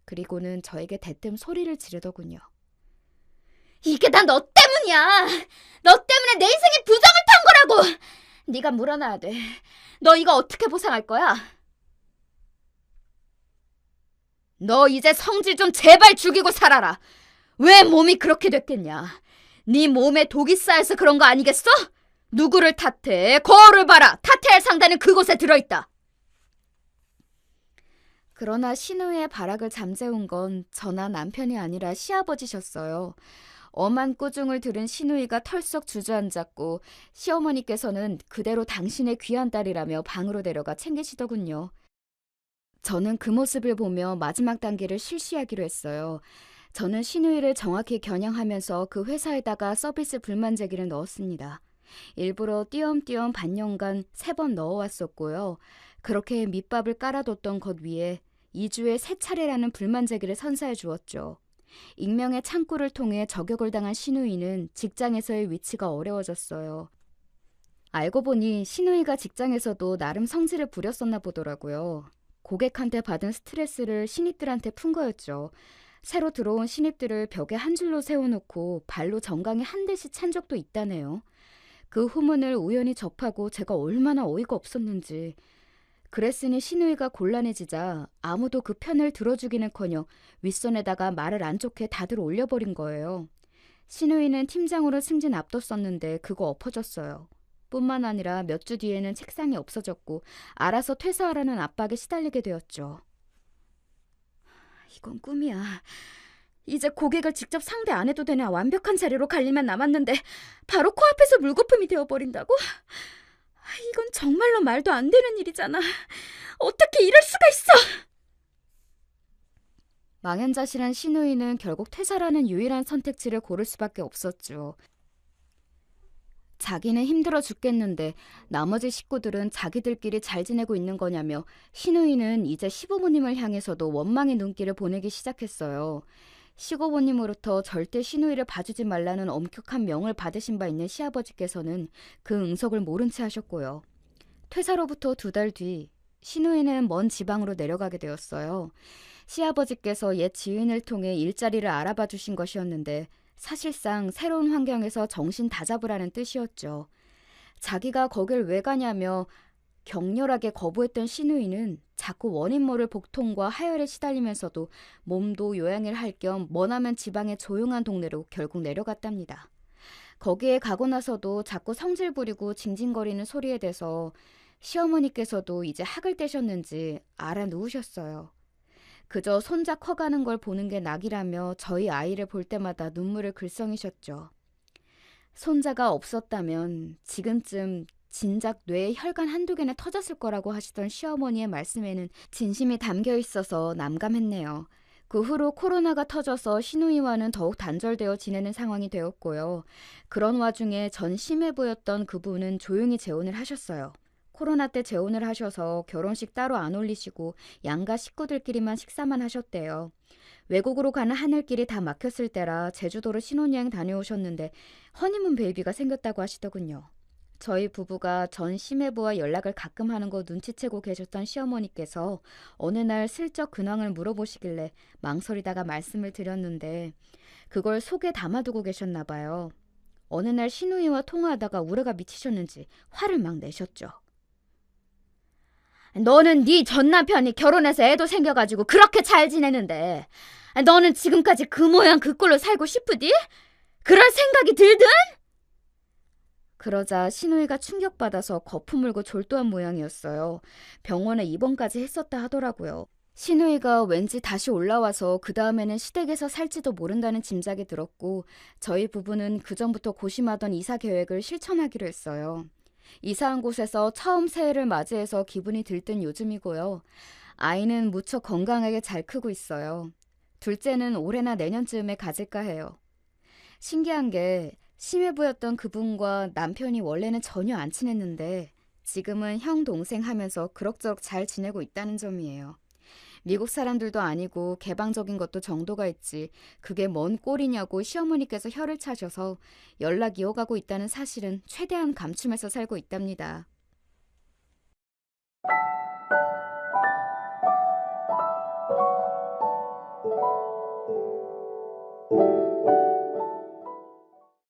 그리고는 저에게 대뜸 소리를 지르더군요. 이게 다 너 때문이야. 너 때문에 내 인생이 부정을 탄 거라고. 네가 물어놔야 돼. 너 이거 어떻게 보상할 거야? 너 이제 성질 좀 제발 죽이고 살아라. 왜 몸이 그렇게 됐겠냐? 네 몸에 독이 쌓여서 그런 거 아니겠어? 누구를 탓해? 거울을 봐라. 탓해야 할 상대는 그곳에 들어있다. 그러나 신우의 발악을 잠재운 건 저나 남편이 아니라 시아버지셨어요. 엄한 꾸중을 들은 신우이가 털썩 주저앉았고 시어머니께서는 그대로 당신의 귀한 딸이라며 방으로 데려가 챙기시더군요. 저는 그 모습을 보며 마지막 단계를 실시하기로 했어요. 저는 신우이를 정확히 겨냥하면서 그 회사에다가 서비스 불만 제기를 넣었습니다. 일부러 띄엄띄엄 반년간 3번 넣어왔었고요. 그렇게 밑밥을 깔아뒀던 것 위에 2주에 3차례라는 불만 제기를 선사해 주었죠. 익명의 창구를 통해 저격을 당한 신우이는 직장에서의 위치가 어려워졌어요. 알고 보니 신우이가 직장에서도 나름 성질을 부렸었나 보더라고요. 고객한테 받은 스트레스를 신입들한테 푼 거였죠. 새로 들어온 신입들을 벽에 한 줄로 세워놓고 발로 정강이 한 대씩 찬 적도 있다네요. 그 후문을 우연히 접하고 제가 얼마나 어이가 없었는지. 그랬으니 신우이가 곤란해지자 아무도 그 편을 들어주기는커녕 윗선에다가 말을 안 좋게 다들 올려버린 거예요. 신우이는 팀장으로 승진 앞뒀었는데 그거 엎어졌어요. 뿐만 아니라 몇 주 뒤에는 책상이 없어졌고 알아서 퇴사하라는 압박에 시달리게 되었죠. 이건 꿈이야. 이제 고객을 직접 상대 안 해도 되는 완벽한 자리로 갈 일만 남았는데 바로 코앞에서 물거품이 되어버린다고? 이건 정말로 말도 안 되는 일이잖아. 어떻게 이럴 수가 있어? 망연자실한 신우이는 결국 퇴사라는 유일한 선택지를 고를 수밖에 없었죠. 자기는 힘들어 죽겠는데 나머지 식구들은 자기들끼리 잘 지내고 있는 거냐며 신우이는 이제 시부모님을 향해서도 원망의 눈길을 보내기 시작했어요. 시고모님으로부터 절대 신우이를 봐주지 말라는 엄격한 명을 받으신 바 있는 시아버지께서는 그 응석을 모른 채 하셨고요. 퇴사로부터 2달 뒤 신우이는 먼 지방으로 내려가게 되었어요. 시아버지께서 옛 지인을 통해 일자리를 알아봐 주신 것이었는데 사실상 새로운 환경에서 정신 다잡으라는 뜻이었죠. 자기가 거길 왜 가냐며 격렬하게 거부했던 신우이는 자꾸 원인 모를 복통과 하혈에 시달리면서도 몸도 요양을 할 겸 머나먼 지방의 조용한 동네로 결국 내려갔답니다. 거기에 가고 나서도 자꾸 성질 부리고 징징거리는 소리에 대해서 시어머니께서도 이제 학을 떼셨는지 알아 누우셨어요. 그저 손자 커가는 걸 보는 게 낙이라며 저희 아이를 볼 때마다 눈물을 글썽이셨죠. 손자가 없었다면 지금쯤 진작 뇌에 혈관 한두 개나 터졌을 거라고 하시던 시어머니의 말씀에는 진심이 담겨 있어서 남감했네요. 그 후로 코로나가 터져서 시누이와는 더욱 단절되어 지내는 상황이 되었고요. 그런 와중에 전 심해 보였던 그분은 조용히 재혼을 하셨어요. 코로나 때 재혼을 하셔서 결혼식 따로 안 올리시고 양가 식구들끼리만 식사만 하셨대요. 외국으로 가는 하늘길이 다 막혔을 때라 제주도로 신혼여행 다녀오셨는데 허니문 베이비가 생겼다고 하시더군요. 저희 부부가 전 심해부와 연락을 가끔 하는 거 눈치채고 계셨던 시어머니께서 어느 날 슬쩍 근황을 물어보시길래 망설이다가 말씀을 드렸는데 그걸 속에 담아두고 계셨나 봐요. 어느 날 시누이와 통화하다가 우레가 미치셨는지 화를 막 내셨죠. 너는 네 전 남편이 결혼해서 애도 생겨가지고 그렇게 잘 지내는데 너는 지금까지 그 모양 그 꼴로 살고 싶으디? 그럴 생각이 들든? 그러자 시누이가 충격받아서 거품 물고 졸도한 모양이었어요. 병원에 입원까지 했었다 하더라고요. 시누이가 왠지 다시 올라와서 그 다음에는 시댁에서 살지도 모른다는 짐작이 들었고 저희 부부는 그전부터 고심하던 이사 계획을 실천하기로 했어요. 이사한 곳에서 처음 새해를 맞이해서 기분이 들뜬 요즘이고요. 아이는 무척 건강하게 잘 크고 있어요. 둘째는 올해나 내년쯤에 가질까 해요. 신기한 게 심해 보였던 그분과 남편이 원래는 전혀 안 친했는데 지금은 형 동생 하면서 그럭저럭 잘 지내고 있다는 점이에요. 미국 사람들도 아니고 개방적인 것도 정도가 있지 그게 뭔 꼴이냐고 시어머니께서 혀를 차셔서 연락 이어가고 있다는 사실은 최대한 감추면서 살고 있답니다.